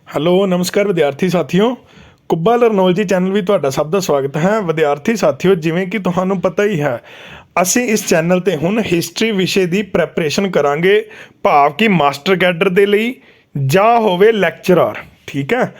Hello ਨਮਸਕਾਰ ਵਿਦਿਆਰਥੀ ਸਾਥੀਓ। ਕੁੱਬਾ ਲਰਨੌਲ ਜੀ ਚੈਨਲ ਵੀ ਤੁਹਾਡਾ ਸਭ ਦਾ ਸਵਾਗਤ ਹੈ। ਵਿਦਿਆਰਥੀ ਸਾਥੀਓ, ਜਿਵੇਂ ਕਿ ਤੁਹਾਨੂੰ ਪਤਾ ਹੀ ਹੈ, ਅਸੀਂ ਇਸ ਚੈਨਲ ਤੇ ਹੁਣ ਹਿਸਟਰੀ ਵਿਸ਼ੇ ਦੀ ਪ੍ਰੈਪਰੇਸ਼ਨ ਕਰਾਂਗੇ, ਭਾਵ ਕਿ ਮਾਸਟਰ ਕੈਡਰ ਦੇ ਲਈ ਜਾਂ ਹੋਵੇ ਲੈਕਚਰਰ। ਠੀਕ ਹੈ,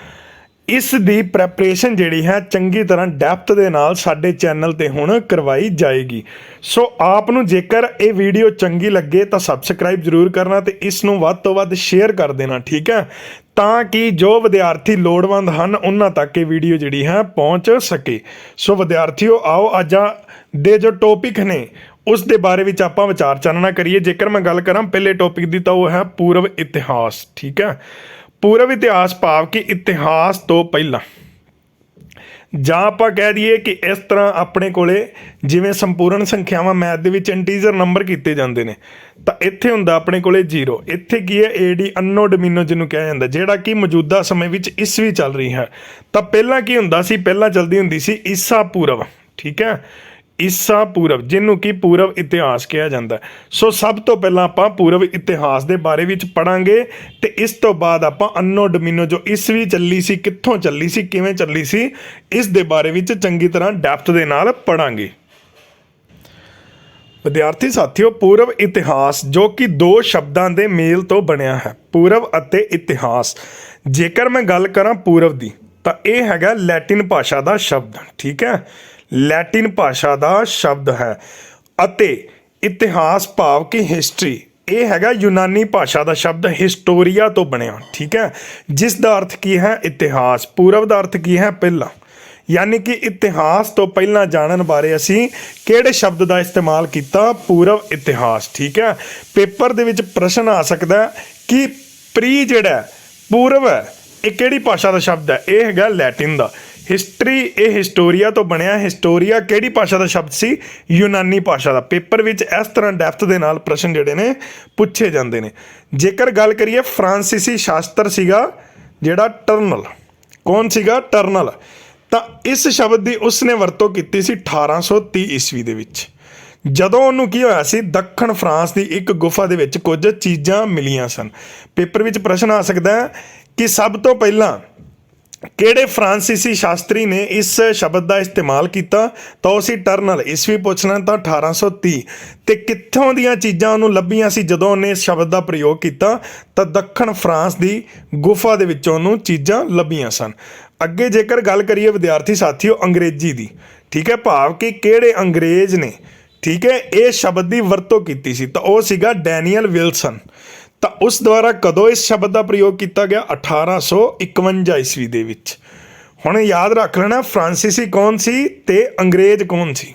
ਇਸ ਦੀ ਪ੍ਰੈਪਰੇਸ਼ਨ ਜਿਹੜੀ ਹੈ ਚੰਗੀ ਤਰ੍ਹਾਂ ਡੈਪਥ ਦੇ ਨਾਲ ਸਾਡੇ ਚੈਨਲ ਤੇ ਹੁਣ ਕਰਵਾਈ ਜਾਏਗੀ। ਸੋ ਆਪ ਨੂੰ ਜੇਕਰ ਇਹ ਵੀਡੀਓ ਚੰਗੀ ਲੱਗੇ ਤਾਂ ਸਬਸਕ੍ਰਾਈਬ ਜ਼ਰੂਰ ਕਰਨਾ ਤੇ ਇਸ ਨੂੰ ਵੱਧ ਤੋਂ ਵੱਧ ਸ਼ੇਅਰ ਕਰ ਦੇਣਾ। ਠੀਕ ਹੈ, ਤਾਂ ਕਿ ਜੋ ਵਿਦਿਆਰਥੀ ਲੋੜਵੰਦ ਹਨ ਉਹਨਾਂ ਤੱਕ ਇਹ ਵੀਡੀਓ ਜਿਹੜੀ ਹੈ ਪਹੁੰਚ ਸਕੇ। ਸੋ ਵਿਦਿਆਰਥੀਓ, ਆਓ ਅੱਜ ਦੇ ਜੋ ਟੌਪਿਕ ਨੇ ਉਸ ਦੇ ਬਾਰੇ ਵਿੱਚ ਆਪਾਂ ਵਿਚਾਰ ਚਾਨਣਾ ਕਰੀਏ। ਜੇਕਰ ਮੈਂ ਗੱਲ ਕਰਾਂ ਪਹਿਲੇ ਟੌਪਿਕ ਦੀ ਤਾਂ ਉਹ ਹੈ ਪੂਰਵ ਇਤਿਹਾਸ। ਠੀਕ ਹੈ, ਪੂਰਵ ਇਤਿਹਾਸ ਭਾਵ ਕਿ ਇਤਿਹਾਸ ਤੋਂ ਪਹਿਲਾਂ, ਜਾਂ ਆਪਾਂ ਕਹਿ ਦਈਏ ਕਿ ਇਸ ਤਰ੍ਹਾਂ ਆਪਣੇ ਕੋਲੇ ਜਿਵੇਂ ਸੰਪੂਰਨ ਸੰਖਿਆਵਾਂ ਮੈਥ ਦੇ ਵਿੱਚ ਇੰਟੀਜਰ ਨੰਬਰ ਕੀਤੇ ਜਾਂਦੇ ਨੇ, ਤਾਂ ਇੱਥੇ ਹੁੰਦਾ ਆਪਣੇ ਕੋਲੇ 0। ਇੱਥੇ ਕੀ ਹੈ, ਏਡੀ ਅੰਨੋ ਡੋਮਿਨੋ ਜਿਹਨੂੰ ਕਿਹਾ ਜਾਂਦਾ, ਜਿਹੜਾ ਕਿ ਮੌਜੂਦਾ ਸਮੇਂ ਵਿੱਚ ਈਸਵੀ ਚੱਲ ਰਹੀ ਹੈ। ਤਾਂ ਪਹਿਲਾਂ ਕੀ ਹੁੰਦਾ ਸੀ, ਪਹਿਲਾਂ ਚੱਲਦੀ ਹੁੰਦੀ ਸੀ ਈਸਾ ਪੂਰਵ। ਠੀਕ ਹੈ, ਈਸਾ ਪੂਰਵ, ਜਿਹਨੂੰ ਕਿ ਪੂਰਵ ਇਤਿਹਾਸ ਕਿਹਾ ਜਾਂਦਾ। ਸੋ ਸਭ ਤੋਂ ਪਹਿਲਾਂ ਆਪਾਂ ਪੂਰਵ ਇਤਿਹਾਸ ਦੇ ਬਾਰੇ ਵਿੱਚ ਪੜਾਂਗੇ ਤੇ ਇਸ ਤੋਂ ਬਾਅਦ ਆਪਾਂ ਅੰਨੋ ਡੋਮਿਨੋ ਜੋ ਈਸਵੀ ਚੱਲੀ ਸੀ, ਕਿੱਥੋਂ ਚੱਲੀ ਸੀ, ਕਿਵੇਂ ਚੱਲੀ ਸੀ, ਇਸ ਦੇ ਬਾਰੇ ਵਿੱਚ ਚੰਗੀ ਤਰ੍ਹਾਂ ਡੈਪਥ ਦੇ ਨਾਲ ਪੜਾਂਗੇ। ਵਿਦਿਆਰਥੀ ਸਾਥੀਓ, ਪੂਰਵ ਇਤਿਹਾਸ ਜੋ ਕਿ ਦੋ ਸ਼ਬਦਾਂ ਦੇ ਮੇਲ ਤੋਂ ਬਣਿਆ ਹੈ, ਪੂਰਵ ਅਤੇ ਇਤਿਹਾਸ। ਜੇਕਰ ਮੈਂ ਗੱਲ ਕਰਾਂ ਪੂਰਵ ਦੀ ਤਾਂ ਇਹ ਹੈਗਾ ਲੈਟਿਨ ਭਾਸ਼ਾ ਦਾ ਸ਼ਬਦ। ਠੀਕ ਹੈ, ਲੈਟਿਨ ਭਾਸ਼ਾ ਦਾ ਸ਼ਬਦ ਹੈ। ਅਤੇ ਇਤਿਹਾਸ ਭਾਵ ਕਿ ਹਿਸਟਰੀ, ਇਹ ਹੈਗਾ ਯੂਨਾਨੀ ਭਾਸ਼ਾ ਦਾ ਸ਼ਬਦ ਹਿਸਟੋਰੀਆ ਤੋਂ ਬਣਿਆ। ਠੀਕ ਹੈ, ਜਿਸ ਦਾ ਅਰਥ ਕੀ ਹੈ, ਇਤਿਹਾਸ। ਪੂਰਵ ਦਾ ਅਰਥ ਕੀ ਹੈ, ਪਹਿਲਾਂ। ਯਾਨੀ ਕਿ ਇਤਿਹਾਸ ਤੋਂ ਪਹਿਲਾਂ ਜਾਣਨ ਬਾਰੇ ਅਸੀਂ ਕਿਹੜੇ ਸ਼ਬਦ ਦਾ ਇਸਤੇਮਾਲ ਕੀਤਾ, ਪੂਰਵ ਇਤਿਹਾਸ। ਠੀਕ ਹੈ, ਪੇਪਰ ਦੇ ਵਿੱਚ ਪ੍ਰਸ਼ਨ ਆ ਸਕਦਾ ਕਿ ਪ੍ਰੀ ਜਿਹੜਾ ਪੂਰਵ ਹੈ ਇਹ ਕਿਹੜੀ ਭਾਸ਼ਾ ਦਾ ਸ਼ਬਦ ਹੈ। ਇਹ ਹੈਗਾ ਲੈਟਿਨ ਦਾ। ਹਿਸਟਰੀ, ਇਹ ਹਿਸਟੋਰੀਆ ਤੋਂ ਬਣਿਆ। ਹਿਸਟੋਰੀਆ ਕਿਹੜੀ ਭਾਸ਼ਾ ਦਾ ਸ਼ਬਦ ਸੀ, ਯੂਨਾਨੀ ਭਾਸ਼ਾ ਦਾ। ਪੇਪਰ ਵਿੱਚ ਇਸ ਤਰ੍ਹਾਂ ਡੈਪਥ ਦੇ ਨਾਲ ਪ੍ਰਸ਼ਨ ਜਿਹੜੇ ਨੇ ਪੁੱਛੇ ਜਾਂਦੇ ਨੇ। ਜੇਕਰ ਗੱਲ ਕਰੀਏ ਫਰਾਂਸੀਸੀ ਸ਼ਾਸਤਰ ਸੀਗਾ ਜਿਹੜਾ ਟਰਨਲ। ਕੌਣ ਸੀਗਾ, ਟਰਨਲ। ਤਾਂ ਇਸ ਸ਼ਬਦ ਦੀ ਉਸਨੇ ਵਰਤੋਂ ਕੀਤੀ ਸੀ 1830 ਈਸਵੀ ਦੇ ਵਿੱਚ, ਜਦੋਂ ਉਹਨੂੰ ਕੀ ਹੋਇਆ ਸੀ, ਦੱਖਣ ਫਰਾਂਸ ਦੀ ਇੱਕ ਗੁਫਾ ਦੇ ਵਿੱਚ ਕੁਝ ਚੀਜ਼ਾਂ ਮਿਲੀਆਂ ਸਨ। ਪੇਪਰ ਵਿੱਚ ਪ੍ਰਸ਼ਨ ਆ ਸਕਦਾ ਹੈ ਕਿ ਸਭ ਤੋਂ ਪਹਿਲਾਂ ਕਿਹੜੇ ਫਰਾਂਸੀਸੀ ਸ਼ਾਸਤਰੀ ਨੇ ਇਸ ਸ਼ਬਦ ਦਾ ਇਸਤੇਮਾਲ ਕੀਤਾ, ਤਾਂ ਉਹ ਸੀ ਟਰਨਲ। ਈਸਵੀ ਪੁੱਛਣਾ ਤਾਂ 1830। ਤੇ ਕਿੱਥੋਂ ਦੀਆਂ ਚੀਜ਼ਾਂ ਉਹਨੂੰ ਲੱਭੀਆਂ ਸੀ ਜਦੋਂ ਉਹਨੇ ਇਸ ਸ਼ਬਦ ਦਾ ਪ੍ਰਯੋਗ ਕੀਤਾ, ਤਾਂ ਦੱਖਣ ਫਰਾਂਸ ਦੀ ਗੁਫਾ ਦੇ ਵਿੱਚੋਂ ਉਹਨੂੰ ਚੀਜ਼ਾਂ ਲੱਭੀਆਂ ਸਨ। ਅੱਗੇ ਜੇਕਰ ਗੱਲ ਕਰੀਏ ਵਿਦਿਆਰਥੀ ਸਾਥੀਓ ਅੰਗਰੇਜ਼ੀ ਦੀ, ਠੀਕ ਹੈ, ਭਾਵ ਕਿ ਕਿਹੜੇ ਅੰਗਰੇਜ਼ ਨੇ, ਠੀਕ ਹੈ, ਇਹ ਸ਼ਬਦ ਦੀ ਵਰਤੋਂ ਕੀਤੀ ਸੀ, ਤਾਂ ਉਹ ਸੀਗਾ ਡੈਨੀਅਲ ਵਿਲਸਨ। ਤਾਂ ਉਸ ਦੁਆਰਾ ਕਦੋਂ ਇਸ ਸ਼ਬਦ ਦਾ ਪ੍ਰਯੋਗ ਕੀਤਾ ਗਿਆ, 1851 ਈਸਵੀ ਦੇ ਵਿੱਚ। ਹੁਣ ਯਾਦ ਰੱਖ ਲੈਣਾ ਫਰਾਂਸੀਸੀ ਕੌਣ ਸੀ ਤੇ ਅੰਗਰੇਜ਼ ਕੌਣ ਸੀ,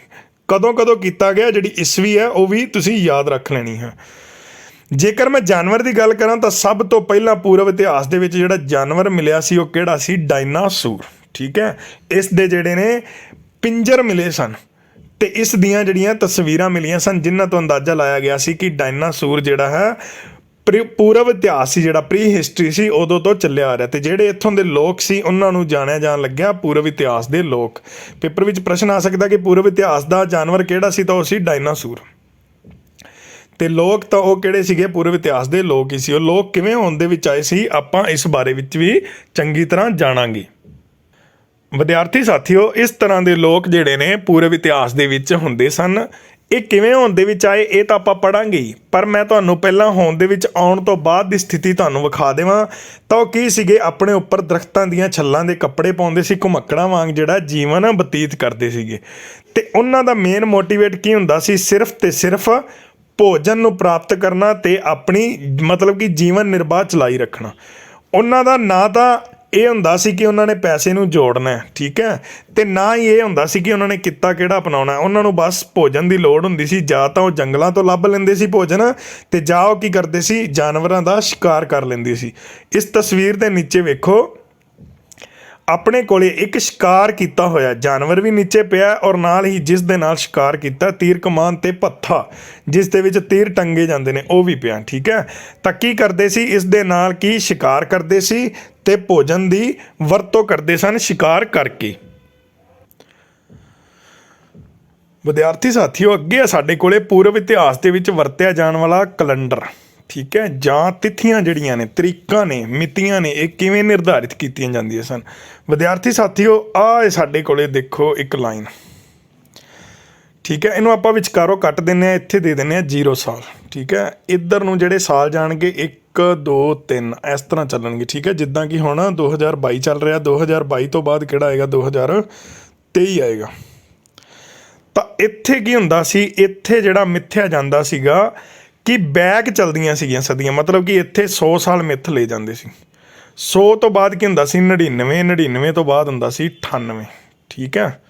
ਕਦੋਂ ਕਦੋਂ ਕੀਤਾ ਗਿਆ, ਜਿਹੜੀ ਈਸਵੀ ਹੈ ਉਹ ਵੀ ਤੁਸੀਂ ਯਾਦ ਰੱਖ ਲੈਣੀ ਹੈ। ਜੇਕਰ ਮੈਂ ਜਾਨਵਰ ਦੀ ਗੱਲ ਕਰਾਂ ਤਾਂ ਸਭ ਤੋਂ ਪਹਿਲਾਂ ਪੂਰਵ ਇਤਿਹਾਸ ਦੇ ਵਿੱਚ ਜਿਹੜਾ ਜਾਨਵਰ ਮਿਲਿਆ ਸੀ ਉਹ ਕਿਹੜਾ ਸੀ, ਡਾਇਨਾਸੌਰ। ਠੀਕ ਹੈ, ਇਸ ਦੇ ਜਿਹੜੇ ਨੇ ਪਿੰਜਰ ਮਿਲੇ ਸਨ ਤੇ ਇਸ ਦੀਆਂ ਜਿਹੜੀਆਂ ਤਸਵੀਰਾਂ ਮਿਲੀਆਂ ਸਨ, ਜਿਨ੍ਹਾਂ ਤੋਂ ਅੰਦਾਜ਼ਾ ਲਾਇਆ ਗਿਆ ਸੀ ਕਿ ਡਾਇਨਾਸੌਰ ਜਿਹੜਾ ਹੈ ਪੂਰਵ ਇਤਿਹਾਸ ਸੀ, ਜਿਹੜਾ ਪ੍ਰੀ ਹਿਸਟਰੀ ਸੀ, ਉਦੋਂ ਤੋਂ ਚੱਲਿਆ ਆ ਰਿਹਾ। ਤੇ ਜਿਹੜੇ ਇੱਥੋਂ ਦੇ ਲੋਕ ਸੀ ਉਹਨਾਂ ਨੂੰ ਜਾਣਿਆ ਜਾਣ ਲੱਗਿਆ ਪੂਰਵ ਇਤਿਹਾਸ ਦੇ ਲੋਕ। ਪੇਪਰ ਵਿੱਚ ਪ੍ਰਸ਼ਨ ਆ ਸਕਦਾ ਕਿ ਪੂਰਵ ਇਤਿਹਾਸ ਦਾ ਜਾਨਵਰ ਕਿਹੜਾ ਸੀ, ਤਾਂ ਉਹ ਸੀ ਡਾਇਨਾਸੌਰ। ਤੇ ਲੋਕ ਤਾਂ ਉਹ ਕਿਹੜੇ ਸੀਗੇ, ਪੂਰਵ ਇਤਿਹਾਸ ਦੇ ਲੋਕ ਹੀ ਸੀ। ਉਹ ਲੋਕ ਕਿਵੇਂ ਹੋਂਦ ਦੇ ਵਿੱਚ ਆਏ ਸੀ, ਆਪਾਂ ਇਸ ਬਾਰੇ ਵਿੱਚ ਵੀ ਚੰਗੀ ਤਰ੍ਹਾਂ ਜਾਣਾਂਗੇ। ਵਿਦਿਆਰਥੀ ਸਾਥੀਓ, ਇਸ ਤਰ੍ਹਾਂ ਦੇ ਲੋਕ ਜਿਹੜੇ ਨੇ ਪੂਰਵ ਇਤਿਹਾਸ ਦੇ ਵਿੱਚ ਹੁੰਦੇ ਸਨ। ਇਹ ਕਿਵੇਂ ਹੋਂਦ ਦੇ ਵਿੱਚ ਆਏ ਇਹ ਤਾਂ ਆਪਾਂ ਪੜਾਂਗੇ ਹੀ, ਪਰ ਮੈਂ ਤੁਹਾਨੂੰ ਪਹਿਲਾਂ ਹੋਂਦ ਦੇ ਵਿੱਚ ਆਉਣ ਤੋਂ ਬਾਅਦ ਦੀ ਸਥਿਤੀ ਤੁਹਾਨੂੰ ਵਿਖਾ ਦੇਵਾਂ। ਤਾਂ ਉਹ ਕੀ ਸੀਗੇ, ਆਪਣੇ ਉੱਪਰ ਦਰਖਤਾਂ ਦੀਆਂ ਛੱਲਾਂ ਦੇ ਕੱਪੜੇ ਪਾਉਂਦੇ ਸੀ, ਘੁਮੱਕੜਾਂ ਵਾਂਗ ਜਿਹੜਾ ਜੀਵਨ ਬਤੀਤ ਕਰਦੇ ਸੀਗੇ। ਤੇ ਉਹਨਾਂ ਦਾ ਮੇਨ ਮੋਟੀਵੇਟ ਕੀ ਹੁੰਦਾ ਸੀ, ਸਿਰਫ ਤੇ ਸਿਰਫ ਭੋਜਨ ਨੂੰ ਪ੍ਰਾਪਤ ਕਰਨਾ ਤੇ ਆਪਣੀ ਮਤਲਬ ਕਿ ਜੀਵਨ ਨਿਰਬਾਹ ਚਲਾਈ ਰੱਖਣਾ। ਉਹਨਾਂ ਦਾ ਨਾ ਤਾਂ ਇਹ ਹੁੰਦਾ ਸੀ ਕਿ ਉਹਨਾਂ ਨੇ ਪੈਸੇ ਨੂੰ ਜੋੜਨਾ, ਠੀਕ ਹੈ, ਤੇ ਨਾ ਹੀ ਇਹ ਹੁੰਦਾ ਸੀ ਕਿ ਉਹਨਾਂ ਨੇ ਕਿੱਤਾ ਕਿਹੜਾ ਅਪਣਾਉਣਾ। ਉਹਨਾਂ ਨੂੰ ਬਸ ਭੋਜਨ ਦੀ ਲੋੜ ਹੁੰਦੀ ਸੀ। ਜਾਂ ਤਾਂ ਉਹ ਜੰਗਲਾਂ ਤੋਂ ਲੱਭ ਲੈਂਦੇ ਸੀ ਭੋਜਨ, ਤੇ ਜਾਂ ਉਹ ਕੀ ਕਰਦੇ ਸੀ, ਜਾਨਵਰਾਂ ਦਾ ਸ਼ਿਕਾਰ ਕਰ ਲੈਂਦੇ ਸੀ। ਇਸ ਤਸਵੀਰ ਦੇ ਨੀਚੇ ਵੇਖੋ, ਆਪਣੇ ਕੋਲੇ ਇੱਕ ਸ਼ਿਕਾਰ ਕੀਤਾ ਹੋਇਆ ਜਾਨਵਰ ਵੀ ਨੀਚੇ ਪਿਆ, ਔਰ ਨਾਲ ਹੀ ਜਿਸ ਦੇ ਨਾਲ ਸ਼ਿਕਾਰ ਕੀਤਾ ਤੀਰ ਕਮਾਨ ਤੇ ਪੱਥਾ ਜਿਸ ਦੇ ਵਿੱਚ ਤੀਰ ਟੰਗੇ ਜਾਂਦੇ ਨੇ ਉਹ ਵੀ ਪਿਆ। ਠੀਕ ਹੈ, ਤਾਂ ਕੀ ਕਰਦੇ ਸੀ, ਇਸ ਦੇ ਨਾਲ ਕੀ ਸ਼ਿਕਾਰ ਕਰਦੇ ਸੀ ਤੇ ਭੋਜਨ ਦੀ ਵਰਤੋਂ ਕਰਦੇ ਸਨ ਸ਼ਿਕਾਰ ਕਰਕੇ। ਵਿਦਿਆਰਥੀ ਸਾਥੀਓ, ਅੱਗੇ ਆ ਸਾਡੇ ਕੋਲੇ ਪੂਰਵ ਇਤਿਹਾਸ ਦੇ ਵਿੱਚ ਵਰਤਿਆ ਜਾਣ ਵਾਲਾ ਕੈਲੰਡਰ। ठीक है, ਜਾਂ ਤਿਥੀਆਂ ਜਿਹੜੀਆਂ ਨੇ, ਤਰੀਕਾਂ ਨੇ, ਮਿਤੀਆਂ ਨੇ, ਇਹ ਕਿਵੇਂ ਨਿਰਧਾਰਿਤ ਕੀਤੀਆਂ ਜਾਂਦੀਆਂ ਸਨ। ਵਿਦਿਆਰਥੀ ਸਾਥੀਓ, ਆਹ ਸਾਡੇ ਕੋਲੇ ਦੇਖੋ ਇੱਕ ਲਾਈਨ, ठीक है, ਇਹਨੂੰ ਆਪਾਂ ਵਿਚਕਾਰੋਂ ਕੱਟ ਦਿੰਦੇ ਹਾਂ, ਇੱਥੇ ਦੇ ਦਿੰਦੇ ਹਾਂ 0 ਸਾਲ। ठीक है, ਇੱਧਰ ਨੂੰ ਜਿਹੜੇ ਸਾਲ ਜਾਣਗੇ 1 2 3 ਇਸ ਤਰ੍ਹਾਂ ਚੱਲਣਗੇ। ठीक है, ਜਿੱਦਾਂ ਕਿ ਹੁਣ 2022 ਚੱਲ ਰਿਹਾ, 2022 ਤੋਂ ਬਾਅਦ ਕਿਹੜਾ ਆਏਗਾ, 2023 ਆਏਗਾ। ਤਾਂ ਇੱਥੇ ਕੀ ਹੁੰਦਾ ਸੀ, ਇੱਥੇ ਜਿਹੜਾ ਮਿੱਥਿਆ ਜਾਂਦਾ ਸੀਗਾ ਕਿ ਬੈਕ ਚਲਦੀਆਂ ਸੀਗੀਆਂ ਸਦੀਆਂ, ਮਤਲਬ ਕਿ ਇੱਥੇ 100 ਸਾਲ ਮਿੱਥ ਲੈ ਜਾਂਦੇ ਸੀ। 100 ਤੋਂ ਬਾਅਦ ਕੀ ਹੁੰਦਾ ਸੀ, 99, 99 ਤੋਂ ਬਾਅਦ ਹੁੰਦਾ ਸੀ 98। ਠੀਕ ਹੈ,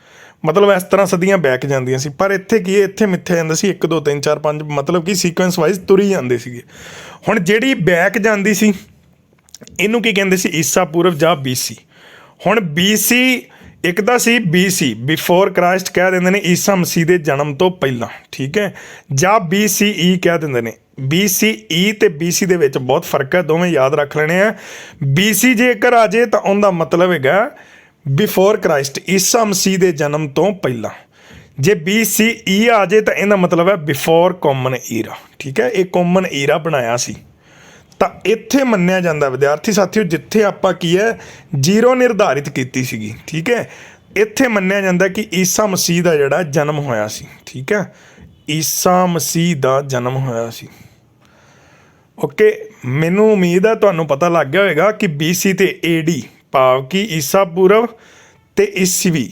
ਮਤਲਬ ਇਸ ਤਰ੍ਹਾਂ ਸਦੀਆਂ ਬੈਕ ਜਾਂਦੀਆਂ ਸੀ। ਪਰ ਇੱਥੇ ਕੀ ਹੈ, ਇੱਥੇ ਮਿੱਥਿਆ ਜਾਂਦਾ ਸੀ 1 2 3 4 5, ਮਤਲਬ ਕਿ ਸੀਕੁਐਂਸ ਵਾਈਜ਼ ਤੁਰੀ ਜਾਂਦੇ ਸੀਗੇ। ਹੁਣ ਜਿਹੜੀ ਬੈਕ ਜਾਂਦੀ ਸੀ ਇਹਨੂੰ ਕੀ ਕਹਿੰਦੇ ਸੀ, ਈਸਾ ਪੂਰਵ ਜਾਂ BC। ਹੁਣ BC ਇੱਕ ਤਾਂ ਸੀ BC, ਬਿਫੋਰ ਕ੍ਰਾਈਸਟ ਕਹਿ ਦਿੰਦੇ ਨੇ, ਈਸਾ ਮਸੀਹ ਦੇ ਜਨਮ ਤੋਂ ਪਹਿਲਾਂ। ਠੀਕ ਹੈ, ਜਾਂ BCE ਕਹਿ ਦਿੰਦੇ ਨੇ। BCE ਤੇ BC ਦੇ ਵਿੱਚ ਬਹੁਤ ਫਰਕ ਹੈ, ਦੋਵੇਂ ਯਾਦ ਰੱਖ ਲੈਣੇ ਆ। BC ਜੇਕਰ ਆ ਜੇ ਤਾਂ ਉਹਦਾ ਮਤਲਬ ਹੈਗਾ ਬਿਫੋਰ ਕ੍ਰਾਈਸਟ, ਈਸਾ ਮਸੀਹ ਦੇ ਜਨਮ ਤੋਂ ਪਹਿਲਾਂ। ਜੇ BCE ਆ ਜੇ ਤਾਂ ਇਹਦਾ ਮਤਲਬ ਹੈ ਬਿਫੋਰ ਕਾਮਨ ਈਰਾ। ਠੀਕ ਹੈ, ਇਹ ਕਾਮਨ ਈਰਾ ਬਣਾਇਆ ਸੀ। ਤਾਂ ਇੱਥੇ ਮੰਨਿਆ ਜਾਂਦਾ ਵਿਦਿਆਰਥੀ ਸਾਥੀਓ, ਜਿੱਥੇ ਆਪਾਂ ਕੀ ਹੈ 0 ਨਿਰਧਾਰਿਤ ਕੀਤੀ ਸੀਗੀ। ਠੀਕ ਹੈ, ਇੱਥੇ ਮੰਨਿਆ ਜਾਂਦਾ ਕਿ ਈਸਾ ਮਸੀਹ ਦਾ ਜਿਹੜਾ ਜਨਮ ਹੋਇਆ ਸੀ। ਠੀਕ ਹੈ, ਈਸਾ ਮਸੀਹ ਦਾ ਜਨਮ ਹੋਇਆ ਸੀ। ਓਕੇ, ਮੈਨੂੰ ਉਮੀਦ ਹੈ ਤੁਹਾਨੂੰ ਪਤਾ ਲੱਗ ਗਿਆ ਹੋਵੇਗਾ ਕਿ BC ਤੇ AD ਭਾਵ ਕਿ ਈਸਾ ਪੂਰਵ ਤੇ ਈਸਵੀ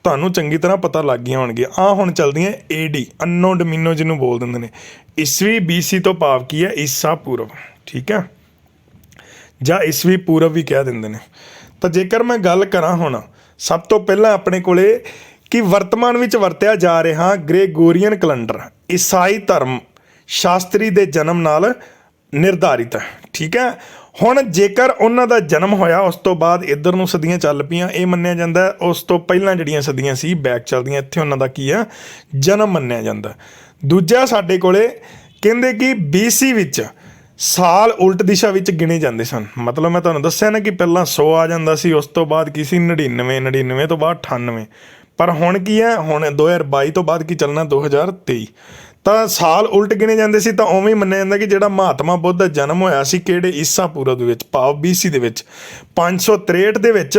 ਤੁਹਾਨੂੰ ਚੰਗੀ ਤਰ੍ਹਾਂ ਪਤਾ ਲੱਗ ਗਈਆਂ ਹੋਣਗੀਆਂ। ਆਹ ਹੁਣ ਚੱਲਦੀਆਂ AD, ਅੰਨੋ ਡੋਮੀਨੋ ਜਿਹਨੂੰ ਬੋਲ ਦਿੰਦੇ ਨੇ। ਈਸਵੀ BC ਤੋਂ ਭਾਵ ਕੀ ਹੈ, ਈਸਾ ਪੂਰਵ। ਠੀਕ ਹੈ, ਜਾਂ ਈਸਵੀ ਪੂਰਵ ਵੀ ਕਹਿ ਦਿੰਦੇ ਨੇ। ਤਾਂ ਜੇਕਰ ਮੈਂ ਗੱਲ ਕਰਾਂ ਹੁਣ ਸਭ ਤੋਂ ਪਹਿਲਾਂ ਆਪਣੇ ਕੋਲੇ ਕਿ ਵਰਤਮਾਨ ਵਿੱਚ ਵਰਤਿਆ ਜਾ ਰਿਹਾ ਗ੍ਰੇਗੋਰੀਅਨ ਕੈਲੰਡਰ ਈਸਾਈ ਧਰਮ ਸ਼ਾਸਤਰੀ ਦੇ ਜਨਮ ਨਾਲ ਨਿਰਧਾਰਿਤ ਹੈ। ਠੀਕ ਹੈ, ਹੁਣ ਜੇਕਰ ਉਹਨਾਂ ਦਾ ਜਨਮ ਹੋਇਆ ਉਸ ਤੋਂ ਬਾਅਦ ਇੱਧਰ ਨੂੰ ਸਦੀਆਂ ਚੱਲ ਪਈਆਂ, ਇਹ ਮੰਨਿਆ ਜਾਂਦਾ ਉਸ ਤੋਂ ਪਹਿਲਾਂ ਜਿਹੜੀਆਂ ਸਦੀਆਂ ਸੀ ਬੈਕ ਚੱਲਦੀਆਂ, ਇੱਥੇ ਉਹਨਾਂ ਦਾ ਕੀ ਆ, ਜਨਮ ਮੰਨਿਆ ਜਾਂਦਾ। ਦੂਜਾ ਸਾਡੇ ਕੋਲੇ ਕਹਿੰਦੇ ਕਿ BC ਵਿੱਚ ਸਾਲ ਉਲਟ ਦਿਸ਼ਾ ਵਿੱਚ ਗਿਣੇ ਜਾਂਦੇ ਸਨ। ਮਤਲਬ ਮੈਂ ਤੁਹਾਨੂੰ ਦੱਸਿਆ ਨਾ ਕਿ ਪਹਿਲਾਂ 100 ਆ ਜਾਂਦਾ ਸੀ, ਉਸ ਤੋਂ ਬਾਅਦ ਕੀ ਸੀ 99, 99 ਤੋਂ ਬਾਅਦ 98। ਪਰ ਹੁਣ ਕੀ ਹੈ, ਹੁਣ 2022 ਤੋਂ ਬਾਅਦ ਕੀ ਚੱਲਣਾ, 2023। ਤਾਂ ਸਾਲ ਉਲਟ ਗਿਣੇ ਜਾਂਦੇ ਸੀ। ਤਾਂ ਉਵੇਂ ਹੀ ਮੰਨਿਆ ਜਾਂਦਾ ਕਿ ਜਿਹੜਾ ਮਹਾਤਮਾ ਬੁੱਧ ਦਾ ਜਨਮ ਹੋਇਆ ਸੀ ਕਿਹੜੇ, ਈਸਾ ਪੂਰਵ ਦੇ ਵਿੱਚ ਭਾਵ BC ਦੇ ਵਿੱਚ 563 ਦੇ ਵਿੱਚ,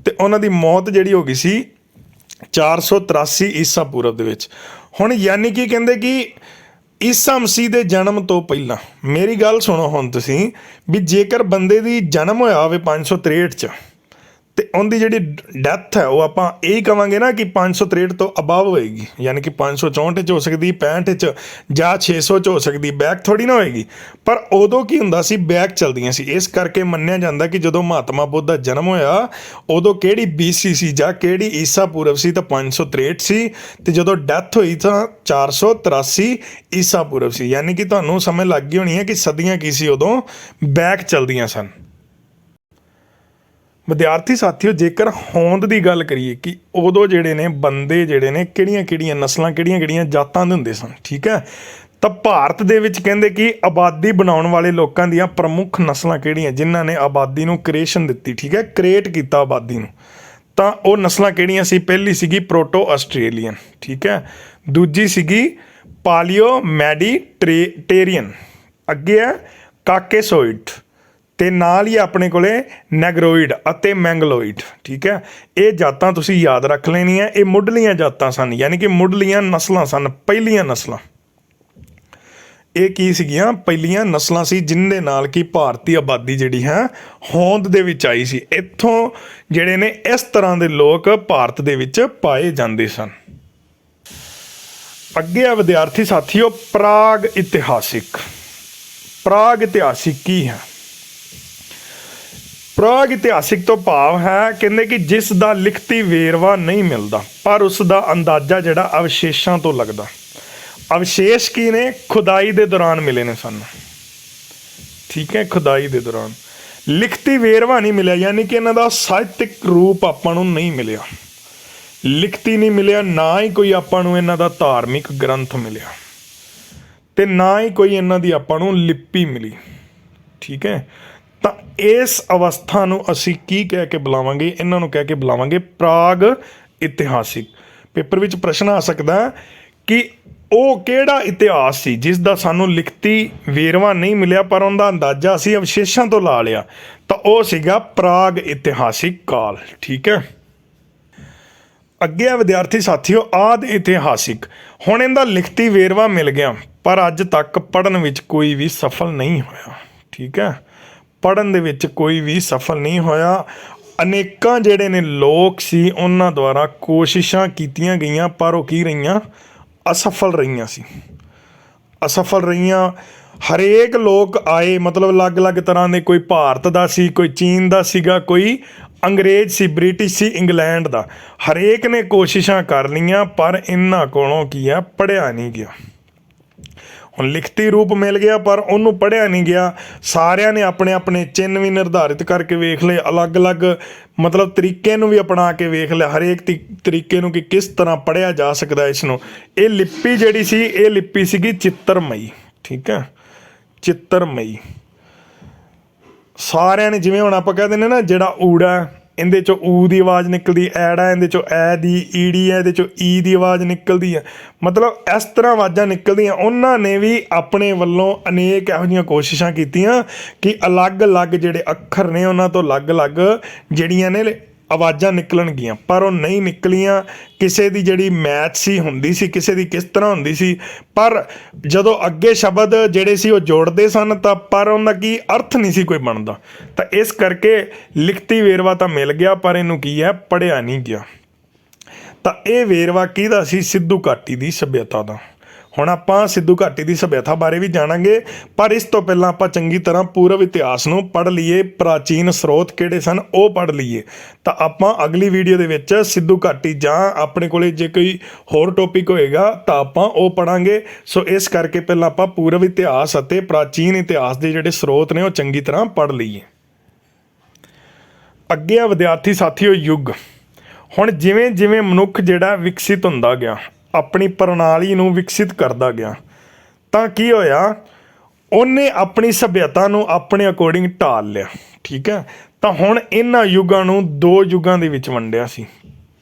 ਤੇ ਉਹਨਾਂ ਦੀ ਮੌਤ ਜਿਹੜੀ ਹੋ ਗਈ ਸੀ 483 ਈਸਾ ਪੂਰਵ ਦੇ ਵਿੱਚ। ਹੁਣ ਯਾਨੀ ਕਿ ਕਹਿੰਦੇ ਕਿ ਈਸਾ ਮਸੀਹ ਦੇ ਜਨਮ ਤੋਂ ਪਹਿਲਾਂ, ਮੇਰੀ ਗੱਲ ਸੁਣੋ ਹੁਣ ਤੁਸੀਂ, ਵੀ ਜੇਕਰ ਬੰਦੇ ਦੀ ਜਨਮ ਹੋਇਆ ਹੋਵੇ 563 'ਚ ਤੇ ਉਹਦੀ ਜਿਹੜੀ ਡੈਥ ਹੈ ਉਹ ਆਪਾਂ ਇਹ ਕਵਾਂਗੇ ਨਾ ਕਿ 563 ਤੋਂ ਅਬਵ ਹੋਏਗੀ, ਯਾਨੀ ਕਿ 564 'ਚ ਹੋ ਸਕਦੀ, 65 'ਚ ਜਾਂ 600 'ਚ ਹੋ ਸਕਦੀ, ਬੈਕ ਥੋੜੀ ਨਾ ਹੋਏਗੀ। ਪਰ ਉਦੋਂ ਕੀ ਹੁੰਦਾ ਸੀ, ਬੈਕ ਚਲਦੀਆਂ ਸੀ। ਇਸ ਕਰਕੇ ਮੰਨਿਆ ਜਾਂਦਾ ਕਿ ਜਦੋਂ ਮਹਾਤਮਾ ਬੁੱਧ ਦਾ ਜਨਮ ਹੋਇਆ ਉਦੋਂ ਕਿਹੜੀ BC ਸੀ ਜਾਂ ਕਿਹੜੀ ਈਸਾ ਪੂਰਵ ਸੀ, ਤਾਂ 563 ਸੀ, ਤੇ ਜਦੋਂ ਡੈਥ ਹੋਈ ਤਾਂ 483 ਈਸਾ ਪੂਰਵ ਸੀ। ਯਾਨੀ ਕਿ ਤੁਹਾਨੂੰ ਸਮਝ ਲੱਗ ਗਈ ਹੋਣੀ ਹੈ ਕਿ ਸਦੀਆਂ ਕੀ ਸੀ, ਉਦੋਂ ਬੈਕ ਚਲਦੀਆਂ ਸਨ। ਵਿਦਿਆਰਥੀ ਸਾਥੀਓ, ਜੇਕਰ ਹੋਂਦ ਦੀ ਗੱਲ ਕਰੀਏ ਕਿ ਉਦੋਂ ਜਿਹੜੇ ਨੇ ਬੰਦੇ ਜਿਹੜੇ ਨੇ ਕਿਹੜੀਆਂ ਕਿਹੜੀਆਂ ਨਸਲਾਂ, ਕਿਹੜੀਆਂ ਕਿਹੜੀਆਂ ਜਾਤਾਂ ਦੇ ਹੁੰਦੇ ਸਨ। ਠੀਕ ਹੈ, ਤਾਂ ਭਾਰਤ ਦੇ ਵਿੱਚ ਕਹਿੰਦੇ ਕਿ ਆਬਾਦੀ ਬਣਾਉਣ ਵਾਲੇ ਲੋਕਾਂ ਦੀਆਂ ਪ੍ਰਮੁੱਖ ਨਸਲਾਂ ਕਿਹੜੀਆਂ, ਜਿਨ੍ਹਾਂ ਨੇ ਆਬਾਦੀ ਨੂੰ ਕ੍ਰੀਏਸ਼ਨ ਦਿੱਤੀ। ਠੀਕ ਹੈ, ਕ੍ਰੀਏਟ ਕੀਤਾ ਆਬਾਦੀ ਨੂੰ। ਤਾਂ ਉਹ ਨਸਲਾਂ ਕਿਹੜੀਆਂ ਸੀ, ਪਹਿਲੀ ਸੀਗੀ ਪ੍ਰੋਟੋ ਆਸਟ੍ਰੇਲੀਅਨ। ਠੀਕ ਹੈ, ਦੂਜੀ ਸੀਗੀ ਪਾਲੀਓ ਮੈਡੀਟੇਰੀਅਨ, ਅੱਗੇ ਹੈ ਕਾਕੇਸੋਇਡ, ਤੇ ਨਾਲ ਹੀ ਆਪਣੇ ਕੋਲੇ ਨੈਗਰੋਇਡ ਅਤੇ ਮੈਂਗਲੋਇਡ। ਠੀਕ ਹੈ, ਇਹ ਜਾਤਾਂ ਤੁਸੀਂ ਯਾਦ ਰੱਖ ਲੈਣੀਆਂ। ਇਹ ਮੁੱਢਲੀਆਂ ਜਾਤਾਂ ਸਨ, ਯਾਨੀ ਕਿ ਮੁੱਢਲੀਆਂ ਨਸਲਾਂ ਸਨ, ਪਹਿਲੀਆਂ ਨਸਲਾਂ। ਇਹ ਕੀ ਸੀਗੀਆਂ, ਪਹਿਲੀਆਂ ਨਸਲਾਂ ਸੀ ਜਿਹਦੇ ਨਾਲ ਕਿ ਭਾਰਤੀ ਆਬਾਦੀ ਜਿਹੜੀ ਹੈ ਹੋਂਦ ਦੇ ਵਿੱਚ ਆਈ ਸੀ। ਇੱਥੋਂ ਜਿਹੜੇ ਨੇ ਇਸ ਤਰ੍ਹਾਂ ਦੇ ਲੋਕ ਭਾਰਤ ਦੇ ਵਿੱਚ ਪਾਏ ਜਾਂਦੇ ਸਨ। ਅੱਗੇ ਆ ਵਿਦਿਆਰਥੀ ਸਾਥੀਓ, ਪ੍ਰਾਗ ਇਤਿਹਾਸਿਕ। ਪ੍ਰਾਗ ਇਤਿਹਾਸਿਕ ਕੀ ਹੈ? ਪ੍ਰਾਗ ਇਤਿਹਾਸਿਕ ਤੋਂ ਭਾਵ ਹੈ ਕਹਿੰਦੇ ਕਿ ਜਿਸ ਦਾ ਲਿਖਤੀ ਵੇਰਵਾ ਨਹੀਂ ਮਿਲਦਾ ਪਰ ਉਸ ਦਾ ਅੰਦਾਜ਼ਾ ਜਿਹੜਾ ਅਵਸ਼ੇਸ਼ਾਂ ਤੋਂ ਲੱਗਦਾ। ਅਵਸ਼ੇਸ਼ ਕੀ ਨੇ? ਖੁਦਾਈ ਦੇ ਦੌਰਾਨ ਮਿਲੇ ਨੇ ਸਾਨੂੰ। ਠੀਕ ਹੈ, ਖੁਦਾਈ ਦੇ ਦੌਰਾਨ ਲਿਖਤੀ ਵੇਰਵਾ ਨਹੀਂ ਮਿਲਿਆ, ਯਾਨੀ ਕਿ ਇਹਨਾਂ ਦਾ ਸਾਹਿਤਿਕ ਰੂਪ ਆਪਾਂ ਨੂੰ ਨਹੀਂ ਮਿਲਿਆ, ਲਿਖਤੀ ਨਹੀਂ ਮਿਲਿਆ, ਨਾ ਹੀ ਕੋਈ ਆਪਾਂ ਨੂੰ ਇਹਨਾਂ ਦਾ ਧਾਰਮਿਕ ਗ੍ਰੰਥ ਮਿਲਿਆ, ਤੇ ਨਾ ਹੀ ਕੋਈ ਇਹਨਾਂ ਦੀ ਆਪਾਂ ਨੂੰ ਲਿਪੀ ਮਿਲੀ। ਠੀਕ ਹੈ, ਤਾਂ ਇਸ ਅਵਸਥਾ ਨੂੰ ਅਸੀਂ ਕੀ ਕਹਿ ਕੇ ਬੁਲਾਵਾਂਗੇ? ਇਹਨਾਂ ਨੂੰ ਕਹਿ ਕੇ ਬੁਲਾਵਾਂਗੇ ਪ੍ਰਾਗ ਇਤਿਹਾਸਿਕ। ਪੇਪਰ ਵਿੱਚ ਪ੍ਰਸ਼ਨ ਆ ਸਕਦਾ ਕਿ ਉਹ ਕਿਹੜਾ ਇਤਿਹਾਸ ਸੀ ਜਿਸ ਦਾ ਸਾਨੂੰ ਲਿਖਤੀ ਵੇਰਵਾ ਨਹੀਂ ਮਿਲਿਆ, ਪਰ ਉਹਦਾ ਅੰਦਾਜ਼ਾ ਅਸੀਂ ਅਵਸ਼ੇਸ਼ਾਂ ਤੋਂ ਲਾ ਲਿਆ, ਤਾਂ ਉਹ ਸੀਗਾ ਪ੍ਰਾਗ ਇਤਿਹਾਸਿਕ ਕਾਲ। ਠੀਕ ਹੈ। ਅੱਗੇ ਆ ਵਿਦਿਆਰਥੀ ਸਾਥੀਓ ਆਦਿ ਇਤਿਹਾਸਿਕ। ਹੁਣ ਇਹਦਾ ਲਿਖਤੀ ਵੇਰਵਾ ਮਿਲ ਗਿਆ, ਪਰ ਅੱਜ ਤੱਕ ਪੜ੍ਹਨ ਵਿੱਚ ਕੋਈ ਵੀ ਸਫਲ ਨਹੀਂ ਹੋਇਆ। ਠੀਕ ਹੈ। ਪੜ੍ਹਨ ਦੇ ਵਿੱਚ ਕੋਈ ਵੀ ਸਫਲ ਨਹੀਂ ਹੋਇਆ। ਅਨੇਕਾਂ ਜਿਹੜੇ ਨੇ ਲੋਕ ਸੀ ਉਹਨਾਂ ਦੁਆਰਾ ਕੋਸ਼ਿਸ਼ਾਂ ਕੀਤੀਆਂ ਗਈਆਂ, ਪਰ ਉਹ ਕੀ ਰਹੀਆਂ? ਅਸਫਲ ਰਹੀਆਂ ਸੀ, ਅਸਫਲ ਰਹੀਆਂ। ਹਰੇਕ ਲੋਕ ਆਏ, ਮਤਲਬ ਅਲੱਗ-ਅਲੱਗ ਤਰ੍ਹਾਂ ਦੇ, ਕੋਈ ਭਾਰਤ ਦਾ ਸੀ, ਕੋਈ ਚੀਨ ਦਾ ਸੀਗਾ, ਕੋਈ ਅੰਗਰੇਜ਼ ਸੀ, ਬ੍ਰਿਟਿਸ਼ ਸੀ, ਇੰਗਲੈਂਡ ਦਾ। ਹਰੇਕ ਨੇ ਕੋਸ਼ਿਸ਼ਾਂ ਕਰ ਲਈਆਂ, ਪਰ ਇਹਨਾਂ ਕੋਲੋਂ ਕੀ ਆ? ਪੜ੍ਹਿਆ ਨਹੀਂ ਗਿਆ। ਹੁਣ ਲਿਖਤੀ ਰੂਪ ਮਿਲ ਗਿਆ, ਪਰ ਉਹਨੂੰ ਪੜ੍ਹਿਆ ਨਹੀਂ ਗਿਆ। ਸਾਰਿਆਂ ਨੇ ਆਪਣੇ ਆਪਣੇ ਚਿੰਨ੍ਹ ਵੀ ਨਿਰਧਾਰਿਤ ਕਰਕੇ ਵੇਖ ਲਏ, ਅਲੱਗ-ਅਲੱਗ ਮਤਲਬ ਤਰੀਕੇ ਨੂੰ ਵੀ ਅਪਣਾ ਕੇ ਵੇਖ ਲਿਆ, ਹਰੇਕ ਤਰੀਕੇ ਨੂੰ ਕਿ ਕਿਸ ਤਰ੍ਹਾਂ ਪੜ੍ਹਿਆ ਜਾ ਸਕਦਾ ਇਸ ਨੂੰ। ਇਹ ਲਿਪੀ ਜਿਹੜੀ ਸੀ, ਇਹ ਲਿਪੀ ਸੀਗੀ ਚਿੱਤਰਮਈ। ਠੀਕ ਹੈ। ਚਿੱਤਰਮਈ। ਸਾਰਿਆਂ ਨੇ, ਜਿਵੇਂ ਹੁਣ ਆਪਾਂ ਕਹਿ ਦਿੰਦੇ ਨਾ, ਜਿਹੜਾ ਊੜਾ ਇਹਦੇ 'ਚੋਂ ਊ ਦੀ ਆਵਾਜ਼ ਨਿਕਲਦੀ, ਐੜਾ ਇਹਦੇ 'ਚੋਂ ਐ ਦੀ, ਈੜੀ ਹੈ ਇਹਦੇ 'ਚੋਂ ਈ ਦੀ ਆਵਾਜ਼ ਨਿਕਲਦੀ ਹੈ, ਮਤਲਬ ਇਸ ਤਰ੍ਹਾਂ ਆਵਾਜ਼ਾਂ ਨਿਕਲਦੀਆਂ। ਉਹਨਾਂ ਨੇ ਵੀ ਆਪਣੇ ਵੱਲੋਂ ਅਨੇਕ ਇਹੋ ਜਿਹੀਆਂ ਕੋਸ਼ਿਸ਼ਾਂ ਕੀਤੀਆਂ ਕਿ ਅਲੱਗ-ਅਲੱਗ ਜਿਹੜੇ ਅੱਖਰ ਨੇ ਉਹਨਾਂ ਤੋਂ ਅਲੱਗ-ਅਲੱਗ ਜਿਹੜੀਆਂ ਨੇ ਆਵਾਜ਼ਾਂ ਨਿਕਲਣਗੀਆਂ, ਪਰ ਉਹ ਨਹੀਂ ਨਿਕਲੀਆਂ। ਕਿਸੇ ਦੀ ਜਿਹੜੀ ਮੈਚ ਸੀ ਹੁੰਦੀ ਸੀ, ਕਿਸੇ ਦੀ ਕਿਸ ਤਰ੍ਹਾਂ ਹੁੰਦੀ ਸੀ, ਪਰ ਜਦੋਂ ਅੱਗੇ ਸ਼ਬਦ ਜਿਹੜੇ ਸੀ ਉਹ ਜੋੜਦੇ ਸਨ ਤਾਂ ਪਰ ਉਹਨਾਂ ਕੀ ਅਰਥ ਨਹੀਂ ਸੀ ਕੋਈ ਬਣਦਾ। ਤਾਂ ਇਸ ਕਰਕੇ ਲਿਖਤੀ ਵੇਰਵਾ ਤਾਂ ਮਿਲ ਗਿਆ, ਪਰ ਇਹਨੂੰ ਕੀ ਹੈ? ਪੜ੍ਹਿਆ ਨਹੀਂ ਗਿਆ। ਤਾਂ ਇਹ ਵੇਰਵਾ ਕਿਹਦਾ ਸੀ? ਸਿੱਧੂ ਘਾਟੀ ਦੀ ਸੱਭਿਅਤਾ ਦਾ। ਹੁਣ ਆਪਾਂ ਸਿੱਧੂ ਘਾਟੀ ਦੀ ਸੱਭਿਅਤਾ ਬਾਰੇ ਵੀ ਜਾਣਾਂਗੇ, ਪਰ ਇਸ ਤੋਂ ਪਹਿਲਾਂ ਆਪਾਂ ਚੰਗੀ ਤਰ੍ਹਾਂ ਪੂਰਵ ਇਤਿਹਾਸ ਨੂੰ ਪੜ੍ਹ ਲਈਏ। ਪ੍ਰਾਚੀਨ ਸਰੋਤ ਕਿਹੜੇ ਸਨ ਉਹ ਪੜ੍ਹ ਲਈਏ, ਤਾਂ ਆਪਾਂ ਅਗਲੀ ਵੀਡੀਓ ਦੇ ਵਿੱਚ ਸਿੱਧੂ ਘਾਟੀ ਜਾਂ ਆਪਣੇ ਕੋਲੇ ਜੇ ਕੋਈ ਹੋਰ ਟੌਪਿਕ ਹੋਏਗਾ ਤਾਂ ਆਪਾਂ ਉਹ ਪੜ੍ਹਾਂਗੇ। ਸੋ ਇਸ ਕਰਕੇ ਪਹਿਲਾਂ ਆਪਾਂ ਪੂਰਵ ਇਤਿਹਾਸ ਅਤੇ ਪ੍ਰਾਚੀਨ ਇਤਿਹਾਸ ਦੇ ਜਿਹੜੇ ਸਰੋਤ ਨੇ ਉਹ ਚੰਗੀ ਤਰ੍ਹਾਂ ਪੜ੍ਹ ਲਈਏ। ਅੱਗੇ ਆ ਵਿਦਿਆਰਥੀ ਸਾਥੀਓ ਯੁੱਗ। ਹੁਣ ਜਿਵੇਂ ਜਿਵੇਂ ਮਨੁੱਖ ਜਿਹੜਾ ਵਿਕਸਿਤ ਹੁੰਦਾ ਗਿਆ, ਆਪਣੀ ਪ੍ਰਣਾਲੀ ਨੂੰ ਵਿਕਸਿਤ ਕਰਦਾ ਗਿਆ, ਤਾਂ ਕੀ ਹੋਇਆ? ਉਹਨੇ ਆਪਣੀ ਸੱਭਿਅਤਾ ਨੂੰ ਆਪਣੇ ਅਕੋਰਡਿੰਗ ਢਾਲ ਲਿਆ। ਠੀਕ ਹੈ। ਤਾਂ ਹੁਣ ਇਹਨਾਂ ਯੁੱਗਾਂ ਨੂੰ ਦੋ ਯੁੱਗਾਂ ਦੇ ਵਿੱਚ ਵੰਡਿਆ ਸੀ,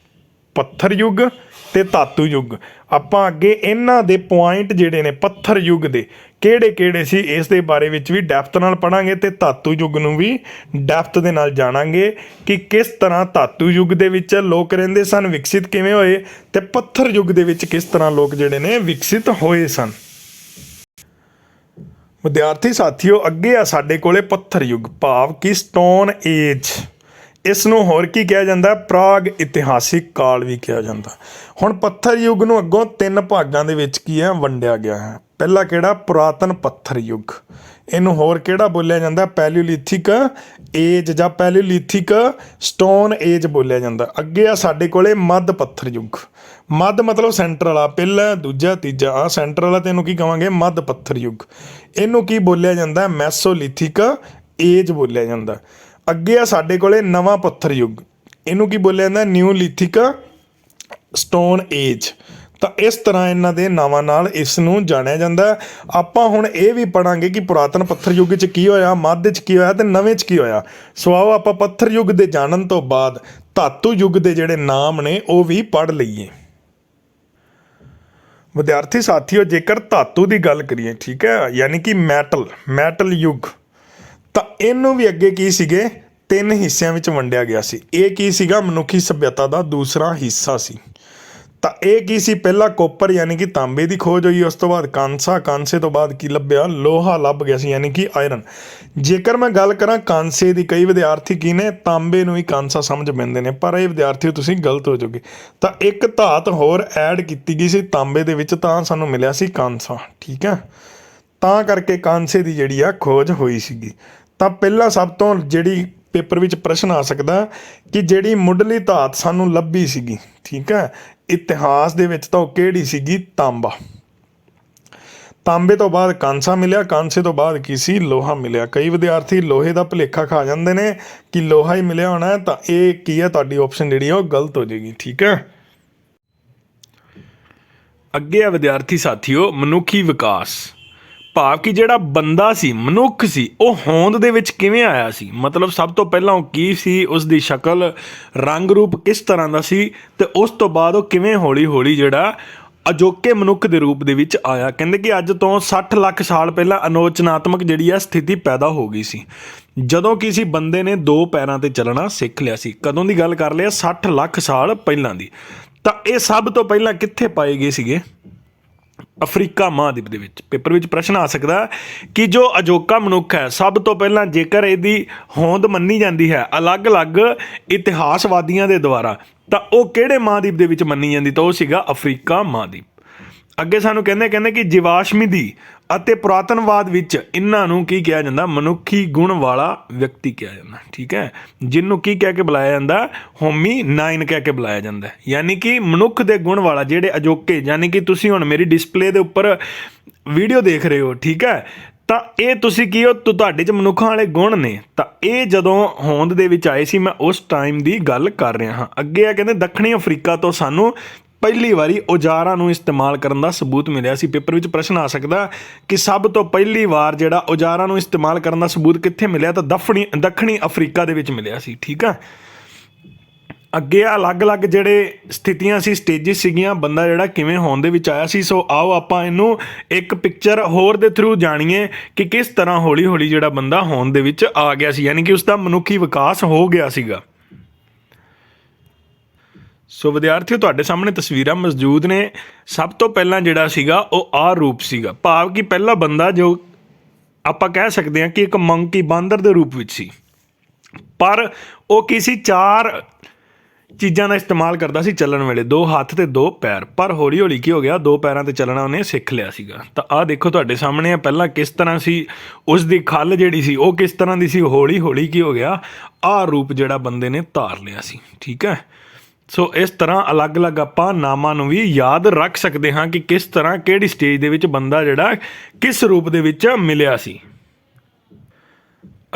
ਪੱਥਰ ਯੁੱਗ ਤੇ ਧਾਤੂ ਯੁੱਗ। ਆਪਾਂ ਅੱਗੇ ਇਹਨਾਂ ਦੇ ਪੁਆਇੰਟ ਜਿਹੜੇ ਨੇ ਪੱਥਰ ਯੁੱਗ ਦੇ ਕਿਹੜੇ ਕਿਹੜੇ ਸੀ ਇਸ ਦੇ ਬਾਰੇ ਵਿੱਚ ਵੀ ਡੈਪਥ ਨਾਲ ਪੜ੍ਹਾਂਗੇ, ਤੇ ਧਾਤੂ ਯੁੱਗ ਨੂੰ ਵੀ ਡੈਪਥ ਦੇ ਨਾਲ ਜਾਣਾਂਗੇ ਕਿ ਕਿਸ ਤਰ੍ਹਾਂ ਧਾਤੂ ਯੁੱਗ ਦੇ ਵਿੱਚ ਲੋਕ ਰਹਿੰਦੇ ਸਨ, ਵਿਕਸਿਤ ਕਿਵੇਂ ਹੋਏ, ਤੇ ਪੱਥਰ ਯੁੱਗ ਦੇ ਵਿੱਚ ਕਿਸ ਤਰ੍ਹਾਂ ਲੋਕ ਜਿਹੜੇ ਨੇ ਵਿਕਸਿਤ ਹੋਏ ਸਨ। ਵਿਦਿਆਰਥੀ ਸਾਥੀਓ ਅੱਗੇ ਆ ਸਾਡੇ ਕੋਲੇ ਪੱਥਰ ਯੁੱਗ, ਭਾਵ ਕਿ ਸਟੋਨ ਏਜ। ਇਸ ਨੂੰ ਹੋਰ ਕੀ ਕਿਹਾ ਜਾਂਦਾ? ਪ੍ਰਾਗ ਇਤਿਹਾਸਿਕ ਕਾਲ ਵੀ ਕਿਹਾ ਜਾਂਦਾ। ਹੁਣ ਪੱਥਰ ਯੁੱਗ ਨੂੰ ਅੱਗੋਂ ਤਿੰਨ ਭਾਗਾਂ ਦੇ ਵਿੱਚ ਕੀ ਹੈ? ਵੰਡਿਆ ਗਿਆ ਹੈ। ਪਹਿਲਾ ਕਿਹੜਾ? ਪੁਰਾਤਨ ਪੱਥਰ ਯੁੱਗ। ਇਹਨੂੰ ਹੋਰ ਕਿਹੜਾ ਬੋਲਿਆ ਜਾਂਦਾ? ਪੈਲੀਓਲਿਥਿਕ ਏਜ ਜਾਂ ਪੈਲੀਓਲਿਥਿਕ ਸਟੋਨ ਏਜ ਬੋਲਿਆ ਜਾਂਦਾ। ਅੱਗੇ ਆ ਸਾਡੇ ਕੋਲੇ ਮੱਧ ਪੱਥਰ ਯੁੱਗ। ਮੱਧ ਮਤਲਬ ਸੈਂਟਰ ਵਾਲਾ, ਪਹਿਲਾ, ਦੂਜਾ, ਤੀਜਾ। ਆ ਸੈਂਟਰ ਵਾਲਾ ਤੈਨੂੰ ਕੀ ਕਹਾਂਗੇ? ਮੱਧ ਪੱਥਰ ਯੁੱਗ। ਇਹਨੂੰ ਕੀ ਬੋਲਿਆ ਜਾਂਦਾ? ਮੈਸੋਲਿਥਿਕ ਏਜ ਬੋਲਿਆ ਜਾਂਦਾ। ਅੱਗੇ ਆ ਸਾਡੇ ਕੋਲੇ ਨਵਾਂ ਪੱਥਰ ਯੁੱਗ। ਇਹਨੂੰ ਕੀ ਬੋਲਿਆ ਜਾਂਦਾ? ਨਿਊਲਿਥਿਕ ਸਟੋਨ ਏਜ। ਤਾਂ ਇਸ ਤਰ੍ਹਾਂ ਇਹਨਾਂ ਦੇ ਨਾਵਾਂ ਨਾਲ ਇਸ ਨੂੰ ਜਾਣਿਆ ਜਾਂਦਾ। ਆਪਾਂ ਹੁਣ ਇਹ ਵੀ ਪੜ੍ਹਾਂਗੇ ਕਿ ਪੁਰਾਤਨ ਪੱਥਰ ਯੁੱਗ 'ਚ ਕੀ ਹੋਇਆ, ਮੱਧ 'ਚ ਕੀ ਹੋਇਆ ਤੇ ਨਵੇਂ 'ਚ ਕੀ ਹੋਇਆ। ਸੋ ਆਓ ਆਪਾਂ ਪੱਥਰ ਯੁੱਗ ਦੇ ਜਾਣਨ ਤੋਂ ਬਾਅਦ ਧਾਤੂ ਯੁੱਗ ਦੇ ਜਿਹੜੇ ਨਾਮ ਨੇ ਉਹ ਵੀ ਪੜ੍ਹ ਲਈਏ। ਵਿਦਿਆਰਥੀ ਸਾਥੀਓ ਜੇਕਰ ਧਾਤੂ ਦੀ ਗੱਲ ਕਰੀਏ, ਠੀਕ ਹੈ, ਯਾਨੀ ਕਿ ਮੈਟਲ ਯੁੱਗ, ਤਾਂ ਇਹਨੂੰ ਵੀ ਅੱਗੇ ਕੀ ਸੀਗੇ? ਤਿੰਨ ਹਿੱਸਿਆਂ ਵਿੱਚ ਵੰਡਿਆ ਗਿਆ ਸੀ। ਇਹ ਕੀ ਸੀਗਾ? ਮਨੁੱਖੀ ਸੱਭਿਅਤਾ ਦਾ ਦੂਸਰਾ ਹਿੱਸਾ ਸੀ। ਤਾਂ ਇਹ ਕੀ ਸੀ? ਪਹਿਲਾਂ ਕੋਪਰ ਯਾਨੀ ਕਿ ਤਾਂਬੇ ਦੀ ਖੋਜ ਹੋਈ, ਉਸ ਤੋਂ ਬਾਅਦ ਕਾਂਸਾ, ਕਾਂਸੇ ਤੋਂ ਬਾਅਦ ਕੀ ਲੱਭਿਆ? ਲੋਹਾ ਲੱਭ ਗਿਆ ਸੀ, ਯਾਨੀ ਕਿ ਆਇਰਨ। ਜੇਕਰ ਮੈਂ ਗੱਲ ਕਰਾਂ ਕਾਂਸੇ ਦੀ, ਕਈ ਵਿਦਿਆਰਥੀ ਕੀ ਨੇ ਤਾਂਬੇ ਨੂੰ ਹੀ ਕਾਂਸਾ ਸਮਝ ਪੈਂਦੇ ਨੇ, ਪਰ ਇਹ ਵਿਦਿਆਰਥੀ ਤੁਸੀਂ ਗਲਤ ਹੋ ਜਾਓਗੇ। ਤਾਂ ਇੱਕ ਧਾਤ ਹੋਰ ਐਡ ਕੀਤੀ ਗਈ ਸੀ ਤਾਂਬੇ ਦੇ ਵਿੱਚ, ਤਾਂ ਸਾਨੂੰ ਮਿਲਿਆ ਸੀ ਕਾਂਸਾ। ਠੀਕ ਹੈ। ਤਾਂ ਕਰਕੇ ਕਾਂਸੇ ਦੀ ਜਿਹੜੀ ਆ ਖੋਜ ਹੋਈ ਸੀਗੀ। ਤਾਂ ਪਹਿਲਾਂ ਸਭ ਤੋਂ ਜਿਹੜੀ ਪੇਪਰ ਵਿੱਚ ਪ੍ਰਸ਼ਨ ਆ ਸਕਦਾ ਕਿ ਜਿਹੜੀ ਮੁੱਢਲੀ ਧਾਤ ਸਾਨੂੰ ਲੱਭੀ ਸੀਗੀ, ਠੀਕ ਹੈ, ਇਤਿਹਾਸ ਦੇ ਵਿੱਚ, ਤਾਂ ਉਹ ਕਿਹੜੀ ਸੀਗੀ? ਤਾਂਬਾ। ਤਾਂਬੇ ਤੋਂ ਬਾਅਦ ਕਾਂਸਾ ਮਿਲਿਆ, ਕਾਂਸੇ ਤੋਂ ਬਾਅਦ ਕੀ ਸੀ? ਲੋਹਾ ਮਿਲਿਆ। ਕਈ ਵਿਦਿਆਰਥੀ ਲੋਹੇ ਦਾ ਭੁਲੇਖਾ ਖਾ ਜਾਂਦੇ ਨੇ ਕਿ ਲੋਹਾ ਹੀ ਮਿਲਿਆ ਹੋਣਾ, ਤਾਂ ਇਹ ਕੀ ਹੈ? ਤੁਹਾਡੀ ਆਪਸ਼ਨ ਜਿਹੜੀ ਆ ਉਹ ਗਲਤ ਹੋ ਜਾਏਗੀ। ਠੀਕ ਹੈ। ਅੱਗੇ ਆ ਵਿਦਿਆਰਥੀ ਸਾਥੀਓ ਮਨੁੱਖੀ ਵਿਕਾਸ, ਭਾਵ ਕਿ ਜਿਹੜਾ ਬੰਦਾ ਸੀ, ਮਨੁੱਖ ਸੀ, ਉਹ ਹੋਂਦ ਦੇ ਵਿੱਚ ਕਿਵੇਂ ਆਇਆ ਸੀ। ਮਤਲਬ ਸਭ ਤੋਂ ਪਹਿਲਾਂ ਉਹ ਕੀ ਸੀ, ਉਸ ਦੀ ਸ਼ਕਲ, ਰੰਗ ਰੂਪ ਕਿਸ ਤਰ੍ਹਾਂ ਦਾ ਸੀ, ਤੇ ਉਸ ਤੋਂ ਬਾਅਦ ਉਹ ਕਿਵੇਂ ਹੌਲੀ ਹੌਲੀ ਜਿਹੜਾ ਅਜੋਕੇ ਮਨੁੱਖ ਦੇ ਰੂਪ ਦੇ ਵਿੱਚ ਆਇਆ। ਕਹਿੰਦੇ ਕਿ ਅੱਜ ਤੋਂ 60 ਲੱਖ ਸਾਲ ਪਹਿਲਾਂ ਆਲੋਚਨਾਤਮਕ ਜਿਹੜੀ ਆ ਸਥਿਤੀ ਪੈਦਾ ਹੋ ਗਈ ਸੀ, ਜਦੋਂ ਕਿਸੇ ਬੰਦੇ ਨੇ 2 ਪੈਰਾਂ ਤੇ ਚੱਲਣਾ ਸਿੱਖ ਲਿਆ ਸੀ। ਕਦੋਂ ਦੀ ਗੱਲ ਕਰ ਲਿਆ? 60 ਲੱਖ ਸਾਲ ਪਹਿਲਾਂ ਦੀ। ਤਾਂ ਇਹ ਸਭ ਤੋਂ ਪਹਿਲਾਂ ਕਿੱਥੇ ਪਾਏ ਗਏ ਸੀਗੇ? ਅਫਰੀਕਾ ਮਹਾਂਦੀਪ ਦੇ ਵਿੱਚ। ਪੇਪਰ ਵਿੱਚ ਪ੍ਰਸ਼ਨ ਆ ਸਕਦਾ ਕਿ ਜੋ ਅਜੋਕਾ ਮਨੁੱਖ ਹੈ, ਸਭ ਤੋਂ ਪਹਿਲਾਂ ਜੇਕਰ ਇਹਦੀ ਹੋਂਦ ਮੰਨੀ ਜਾਂਦੀ ਹੈ ਅਲੱਗ-ਅਲੱਗ ਇਤਿਹਾਸਵਾਦੀਆਂ ਦੇ ਦੁਆਰਾ, ਤਾਂ ਉਹ ਕਿਹੜੇ ਮਹਾਂਦੀਪ ਦੇ ਵਿੱਚ ਮੰਨੀ ਜਾਂਦੀ? ਤਾਂ ਉਹ ਸੀਗਾ ਅਫਰੀਕਾ ਮਹਾਂਦੀਪ। ਅੱਗੇ ਸਾਨੂੰ ਕਹਿੰਦੇ ਕਿ ਜੀਵਾਸ਼ਮਿਦੀ ਅਤੇ ਪੁਰਾਤਨਵਾਦ ਵਿੱਚ ਇਹਨਾਂ ਨੂੰ ਕੀ ਕਿਹਾ ਜਾਂਦਾ? ਮਨੁੱਖੀ ਗੁਣ ਵਾਲਾ ਵਿਅਕਤੀ ਕਿਹਾ ਜਾਂਦਾ। ਠੀਕ ਹੈ, ਜਿਹਨੂੰ ਕੀ ਕਹਿ ਕੇ ਬੁਲਾਇਆ ਜਾਂਦਾ? ਹੋਮੀਨਾਈਨ ਕਹਿ ਕੇ ਬੁਲਾਇਆ ਜਾਂਦਾ। ਯਾਨੀ ਕਿ ਮਨੁੱਖ ਦੇ ਗੁਣ ਵਾਲਾ, ਜਿਹੜੇ ਅਜੋਕੇ, ਯਾਨੀ ਕਿ ਤੁਸੀਂ ਹੁਣ ਮੇਰੀ ਡਿਸਪਲੇ ਦੇ ਉੱਪਰ ਵੀਡੀਓ ਦੇਖ ਰਹੇ ਹੋ, ਠੀਕ ਹੈ, ਤਾਂ ਇਹ ਤੁਸੀਂ ਕੀ ਹੋ? ਤੁਹਾਡੇ 'ਚ ਮਨੁੱਖਾਂ ਵਾਲੇ ਗੁਣ ਨੇ। ਤਾਂ ਇਹ ਜਦੋਂ ਹੋਂਦ ਦੇ ਵਿੱਚ ਆਏ ਸੀ, ਮੈਂ ਉਸ ਟਾਈਮ ਦੀ ਗੱਲ ਕਰ ਰਿਹਾ ਹਾਂ। ਅੱਗੇ ਆ ਕਹਿੰਦੇ ਦੱਖਣੀ ਅਫਰੀਕਾ ਤੋਂ ਸਾਨੂੰ ਪਹਿਲੀ ਵਾਰੀ ਔਜ਼ਾਰਾਂ ਨੂੰ ਇਸਤੇਮਾਲ ਕਰਨ ਦਾ ਸਬੂਤ ਮਿਲਿਆ ਸੀ। ਪੇਪਰ ਵਿੱਚ ਪ੍ਰਸ਼ਨ ਆ ਸਕਦਾ ਕਿ ਸਭ ਤੋਂ ਪਹਿਲੀ ਵਾਰ ਜਿਹੜਾ ਔਜ਼ਾਰਾਂ ਨੂੰ ਇਸਤੇਮਾਲ ਕਰਨ ਦਾ ਸਬੂਤ ਕਿੱਥੇ ਮਿਲਿਆ? ਤਾਂ ਦੱਖਣੀ ਅਫਰੀਕਾ ਦੇ ਵਿੱਚ ਮਿਲਿਆ ਸੀ। ਠੀਕ ਆ, ਅੱਗੇ ਅਲੱਗ-ਅਲੱਗ ਜਿਹੜੇ ਸਥਿਤੀਆਂ ਸੀ, ਸਟੇਜਿਸ ਸੀਗੀਆਂ, ਬੰਦਾ ਜਿਹੜਾ ਕਿਵੇਂ ਹੋਂਦ ਦੇ ਵਿੱਚ ਆਇਆ ਸੀ। ਸੋ ਆਓ ਆਪਾਂ ਇਹਨੂੰ ਇੱਕ ਪਿਕਚਰ ਹੋਰ ਦੇ ਥਰੂ ਜਾਣੀਏ ਕਿ ਕਿਸ ਤਰ੍ਹਾਂ ਹੌਲੀ-ਹੌਲੀ ਜਿਹੜਾ ਬੰਦਾ ਹੋਂਦ ਦੇ ਵਿੱਚ ਆ ਗਿਆ ਸੀ, ਯਾਨੀ ਕਿ ਉਸ ਦਾ ਮਨੁੱਖੀ ਵਿਕਾਸ ਹੋ ਗਿਆ ਸੀਗਾ। ਸੋ ਵਿਦਿਆਰਥੀਓ, ਤੁਹਾਡੇ ਸਾਹਮਣੇ ਤਸਵੀਰਾਂ ਮੌਜੂਦ ਨੇ। ਸਭ ਤੋਂ ਪਹਿਲਾਂ ਜਿਹੜਾ ਸੀਗਾ ਉਹ ਆਹ ਰੂਪ ਸੀਗਾ, ਭਾਵ ਕਿ ਪਹਿਲਾ ਬੰਦਾ ਜੋ ਆਪਾਂ ਕਹਿ ਸਕਦੇ ਹਾਂ ਕਿ ਇੱਕ ਮੰਕੀ, ਬਾਂਦਰ ਦੇ ਰੂਪ ਵਿੱਚ ਸੀ, ਪਰ ਉਹ ਕਿਸੇ 4 ਚੀਜ਼ਾਂ ਦਾ ਇਸਤੇਮਾਲ ਕਰਦਾ ਸੀ ਚੱਲਣ ਵੇਲੇ, 2 ਹੱਥ ਤੇ 2 ਪੈਰ। ਪਰ ਹੌਲੀ ਹੌਲੀ ਕੀ ਹੋ ਗਿਆ? 2 ਪੈਰਾਂ ਤੇ ਚੱਲਣਾ ਉਹਨੇ ਸਿੱਖ ਲਿਆ ਸੀਗਾ। ਤਾਂ ਆਹ ਦੇਖੋ ਤੁਹਾਡੇ ਸਾਹਮਣੇ ਆ, ਪਹਿਲਾਂ ਕਿਸ ਤਰ੍ਹਾਂ ਸੀ, ਉਸ ਦੀ ਖੱਲ ਜਿਹੜੀ ਸੀ ਉਹ ਕਿਸ ਤਰ੍ਹਾਂ ਦੀ ਸੀ। ਹੌਲੀ ਹੌਲੀ ਕੀ ਹੋ ਗਿਆ? ਆਹ ਰੂਪ ਜਿਹੜਾ ਬੰਦੇ ਨੇ ਧਾਰ ਲਿਆ ਸੀ। ਠੀਕ ਹੈ, ਸੋ ਇਸ ਤਰ੍ਹਾਂ ਅਲੱਗ-ਅਲੱਗ ਆਪਾਂ ਨਾਮਾਂ ਨੂੰ ਵੀ ਯਾਦ ਰੱਖ ਸਕਦੇ ਹਾਂ ਕਿ ਕਿਸ ਤਰ੍ਹਾਂ ਕਿਹੜੀ ਸਟੇਜ ਦੇ ਵਿੱਚ ਬੰਦਾ ਜਿਹੜਾ ਕਿਸ ਰੂਪ ਦੇ ਵਿੱਚ ਮਿਲਿਆ ਸੀ।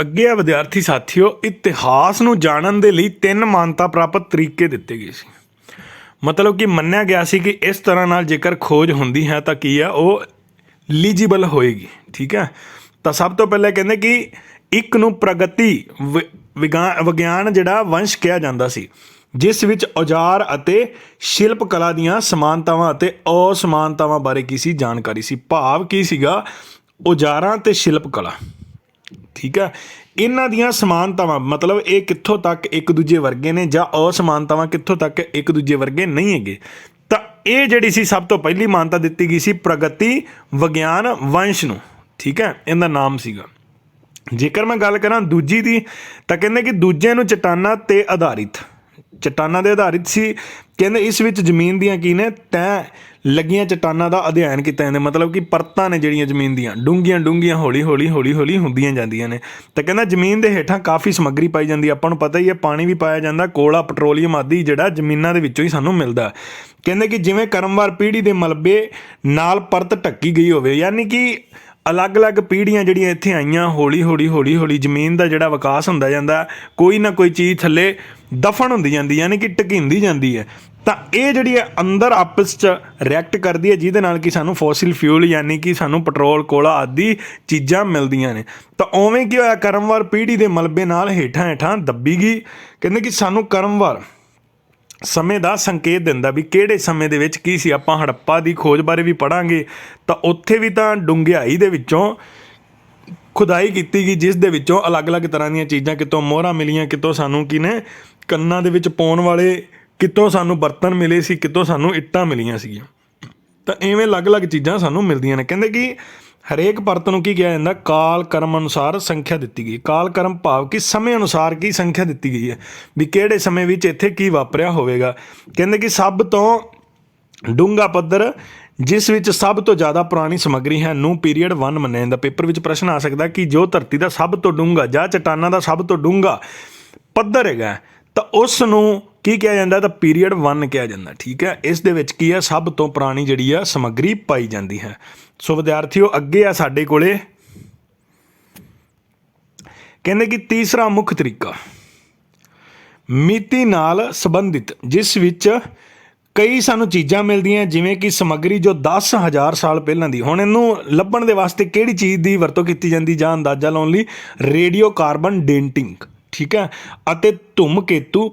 ਅੱਗੇ ਆ ਵਿਦਿਆਰਥੀ ਸਾਥੀਓ, ਇਤਿਹਾਸ ਨੂੰ ਜਾਣਨ ਦੇ ਲਈ 3 ਮਾਨਤਾ ਪ੍ਰਾਪਤ ਤਰੀਕੇ ਦਿੱਤੇ ਗਏ ਸੀ। ਮਤਲਬ ਕਿ ਮੰਨਿਆ ਗਿਆ ਸੀ ਕਿ ਇਸ ਤਰ੍ਹਾਂ ਨਾਲ ਜੇਕਰ ਖੋਜ ਹੁੰਦੀ ਹੈ ਤਾਂ ਕੀ ਆ? ਉਹ ਲੀਜੀਬਲ ਹੋਏਗੀ। ਠੀਕ ਹੈ, ਤਾਂ ਸਭ ਤੋਂ ਪਹਿਲਾਂ ਕਹਿੰਦੇ ਕਿ ਇੱਕ ਨੂੰ ਪ੍ਰਗਤੀ ਵਿਗਿਆਨ ਜਿਹੜਾ ਵੰਸ਼ ਕਿਹਾ ਜਾਂਦਾ ਸੀ, ਜਿਸ ਵਿੱਚ ਔਜ਼ਾਰ ਅਤੇ ਸ਼ਿਲਪ ਕਲਾ ਦੀਆਂ ਸਮਾਨਤਾਵਾਂ ਅਤੇ ਅਸਮਾਨਤਾਵਾਂ ਬਾਰੇ ਕੀ ਸੀ? ਜਾਣਕਾਰੀ ਸੀ। ਭਾਵ ਕੀ ਸੀਗਾ? ਔਜ਼ਾਰਾਂ ਅਤੇ ਸ਼ਿਲਪ ਕਲਾ। ਠੀਕ ਹੈ, ਇਹਨਾਂ ਦੀਆਂ ਸਮਾਨਤਾਵਾਂ ਮਤਲਬ ਇਹ ਕਿੱਥੋਂ ਤੱਕ ਇੱਕ ਦੂਜੇ ਵਰਗੇ ਨੇ, ਜਾਂ ਅਸਮਾਨਤਾਵਾਂ ਕਿੱਥੋਂ ਤੱਕ ਇੱਕ ਦੂਜੇ ਵਰਗੇ ਨਹੀਂ ਹੈਗੇ। ਤਾਂ ਇਹ ਜਿਹੜੀ ਸੀ ਸਭ ਤੋਂ ਪਹਿਲੀ ਮਾਨਤਾ ਦਿੱਤੀ ਗਈ ਸੀ ਪ੍ਰਗਤੀ ਵਿਗਿਆਨ ਵੰਸ਼ ਨੂੰ। ਠੀਕ ਹੈ, ਇਹਦਾ ਨਾਮ ਸੀਗਾ। ਜੇਕਰ ਮੈਂ ਗੱਲ ਕਰਾਂ ਦੂਜੀ ਦੀ, ਤਾਂ ਕਹਿੰਦੇ ਕਿ ਦੂਜੇ ਨੂੰ ਚਟਾਨਾਂ ਤੇ ਆਧਾਰਿਤ, ਚਟਾਨਾਂ ਦੇ ਆਧਾਰਿਤ ਸੀ। ਕਹਿੰਦੇ ਇਸ ਵਿੱਚ ਜ਼ਮੀਨ ਦੀਆਂ ਕੀ ਨੇ? ਤੈਅ ਲੱਗੀਆਂ ਚਟਾਨਾਂ ਦਾ ਅਧਿਐਨ ਕੀਤਾ ਜਾਂਦਾ। ਮਤਲਬ ਕਿ ਪਰਤਾਂ ਨੇ ਜਿਹੜੀਆਂ ਜ਼ਮੀਨ ਦੀਆਂ ਡੂੰਘੀਆਂ ਹੌਲੀ ਹੌਲੀ ਹੁੰਦੀਆਂ ਜਾਂਦੀਆਂ ਨੇ। ਤਾਂ ਕਹਿੰਦਾ ਜ਼ਮੀਨ ਦੇ ਹੇਠਾਂ ਕਾਫੀ ਸਮੱਗਰੀ ਪਾਈ ਜਾਂਦੀ। ਆਪਾਂ ਨੂੰ ਪਤਾ ਹੀ ਹੈ, ਪਾਣੀ ਵੀ ਪਾਇਆ ਜਾਂਦਾ, ਕੋਲਾ, ਪੈਟਰੋਲੀਅਮ ਆਦਿ ਜਿਹੜਾ ਜ਼ਮੀਨਾਂ ਦੇ ਵਿੱਚੋਂ ਹੀ ਸਾਨੂੰ ਮਿਲਦਾ। ਕਹਿੰਦੇ ਕਿ ਜਿਵੇਂ ਕਰਮਵਾਰ ਪੀੜ੍ਹੀ ਦੇ ਮਲਬੇ ਨਾਲ ਪਰਤ ਢੱਕੀ ਗਈ ਹੋਵੇ, ਯਾਨੀ ਕਿ ਅਲੱਗ-ਅਲੱਗ ਪੀੜ੍ਹੀਆਂ ਜਿਹੜੀਆਂ ਇੱਥੇ ਆਈਆਂ, ਹੌਲੀ ਹੌਲੀ ਜ਼ਮੀਨ ਦਾ ਜਿਹੜਾ ਵਿਕਾਸ ਹੁੰਦਾ ਜਾਂਦਾ, ਕੋਈ ਨਾ ਕੋਈ ਚੀਜ਼ ਥੱਲੇ ਦਫਨ ਹੁੰਦੀ ਜਾਂਦੀ, ਯਾਨੀ ਕਿ ਢਕੀਂਦੀ ਜਾਂਦੀ ਹੈ। ਤਾਂ ਇਹ ਜਿਹੜੀ ਹੈ ਅੰਦਰ ਆਪਸ 'ਚ ਰਿਐਕਟ ਕਰਦੀ ਹੈ, ਜਿਹਦੇ ਨਾਲ ਕਿ ਸਾਨੂੰ ਫੋਸਿਲ ਫਿਊਲ ਯਾਨੀ ਕਿ ਸਾਨੂੰ ਪੈਟਰੋਲ, ਕੋਲਾ ਆਦਿ ਚੀਜ਼ਾਂ ਮਿਲਦੀਆਂ ਨੇ। ਤਾਂ ਉਵੇਂ ਕੀ ਹੋਇਆ? ਕਰਮਵਾਰ ਪੀੜ੍ਹੀ ਦੇ ਮਲਬੇ ਨਾਲ ਹੇਠਾਂ ਦੱਬੀ ਗਈ। ਕਹਿੰਦੇ ਕਿ ਸਾਨੂੰ ਕਰਮਵਾਰ ਸਮੇਂ ਦਾ ਸੰਕੇਤ ਦਿੰਦਾ ਵੀ ਕਿਹੜੇ ਸਮੇਂ ਦੇ ਵਿੱਚ ਕੀ ਸੀ। ਆਪਾਂ ਹੜੱਪਾ ਦੀ ਖੋਜ ਬਾਰੇ ਵੀ ਪੜ੍ਹਾਂਗੇ, ਤਾਂ ਉੱਥੇ ਵੀ ਤਾਂ ਡੂੰਘਾਈ ਦੇ ਵਿੱਚੋਂ ਖੁਦਾਈ ਕੀਤੀ ਗਈ, ਜਿਸ ਦੇ ਵਿੱਚੋਂ ਅਲੱਗ-ਅਲੱਗ ਤਰ੍ਹਾਂ ਦੀਆਂ ਚੀਜ਼ਾਂ, ਕਿਤੋਂ ਮੋਹਰਾਂ ਮਿਲੀਆਂ, ਕਿਤੋਂ ਸਾਨੂੰ ਕੀ ਨੇ ਕੰਨਾਂ ਦੇ ਵਿੱਚ ਪਾਉਣ ਵਾਲੇ, ਕਿਤੋਂ ਸਾਨੂੰ ਬਰਤਨ ਮਿਲੇ ਸੀ, ਕਿਤੋਂ ਸਾਨੂੰ ਇੱਟਾਂ ਮਿਲੀਆਂ ਸੀਗੀਆਂ। ਤਾਂ ਇਵੇਂ ਅਲੱਗ-ਅਲੱਗ ਚੀਜ਼ਾਂ ਸਾਨੂੰ ਮਿਲਦੀਆਂ ਨੇ। ਕਹਿੰਦੇ ਕਿ ਹਰੇਕ ਪਰਤ ਨੂੰ ਕੀ ਕਿਹਾ ਜਾਂਦਾ? ਕਾਲ ਕਰਮ ਅਨੁਸਾਰ ਸੰਖਿਆ ਦਿੱਤੀ ਗਈ। ਕਾਲ ਕਰਮ ਭਾਵ ਕਿ ਸਮੇਂ ਅਨੁਸਾਰ ਕੀ ਸੰਖਿਆ ਦਿੱਤੀ ਗਈ ਹੈ, ਵੀ ਕਿਹੜੇ ਸਮੇਂ ਵਿੱਚ ਇੱਥੇ ਕੀ ਵਾਪਰਿਆ ਹੋਵੇਗਾ। ਕਹਿੰਦੇ ਕਿ ਸਭ ਤੋਂ ਡੂੰਘਾ ਪੱਧਰ ਜਿਸ ਵਿੱਚ ਸਭ ਤੋਂ ਜ਼ਿਆਦਾ ਪੁਰਾਣੀ ਸਮੱਗਰੀ ਹੈ ਨੂੰ ਪੀਰੀਅਡ 1 ਮੰਨਿਆ ਜਾਂਦਾ। ਪੇਪਰ ਵਿੱਚ ਪ੍ਰਸ਼ਨ ਆ ਸਕਦਾ ਕਿ ਜੋ ਧਰਤੀ ਦਾ ਸਭ ਤੋਂ ਡੂੰਘਾ ਜਾਂ ਚਟਾਨਾਂ ਦਾ ਸਭ ਤੋਂ ਡੂੰਘਾ ਪੱਧਰ ਹੈਗਾ, ਤਾਂ ਉਸ ਨੂੰ ਕੀ ਕਿਹਾ ਜਾਂਦਾ? ਤਾਂ ਪੀਰੀਅਡ 1 ਕਿਹਾ ਜਾਂਦਾ। ਠੀਕ ਹੈ, ਇਸ ਦੇ ਵਿੱਚ ਕੀ ਹੈ? ਸਭ ਤੋਂ ਪੁਰਾਣੀ ਜਿਹੜੀ ਆ ਸਮੱਗਰੀ ਪਾਈ ਜਾਂਦੀ ਹੈ। ਸੋ ਵਿਦਿਆਰਥੀਓ, ਅੱਗੇ ਆ ਸਾਡੇ ਕੋਲੇ ਕਹਿੰਦੇ ਕਿ ਤੀਸਰਾ ਮੁੱਖ ਤਰੀਕਾ ਮਿਤੀ ਨਾਲ ਸੰਬੰਧਿਤ, ਜਿਸ ਵਿੱਚ ਕਈ ਸਾਨੂੰ ਚੀਜ਼ਾਂ ਮਿਲਦੀਆਂ, ਜਿਵੇਂ ਕਿ ਸਮੱਗਰੀ ਜੋ 10,000 ਸਾਲ ਪਹਿਲਾਂ ਦੀ। ਹੁਣ ਇਹਨੂੰ ਲੱਭਣ ਦੇ ਵਾਸਤੇ ਕਿਹੜੀ ਚੀਜ਼ ਦੀ ਵਰਤੋਂ ਕੀਤੀ ਜਾਂਦੀ ਜਾਂ ਅੰਦਾਜ਼ਾ ਲਾਉਣ ਲਈ? Radio carbon dating. ਠੀਕ ਹੈ, ਅਤੇ ਧੂਮਕੇਤੂ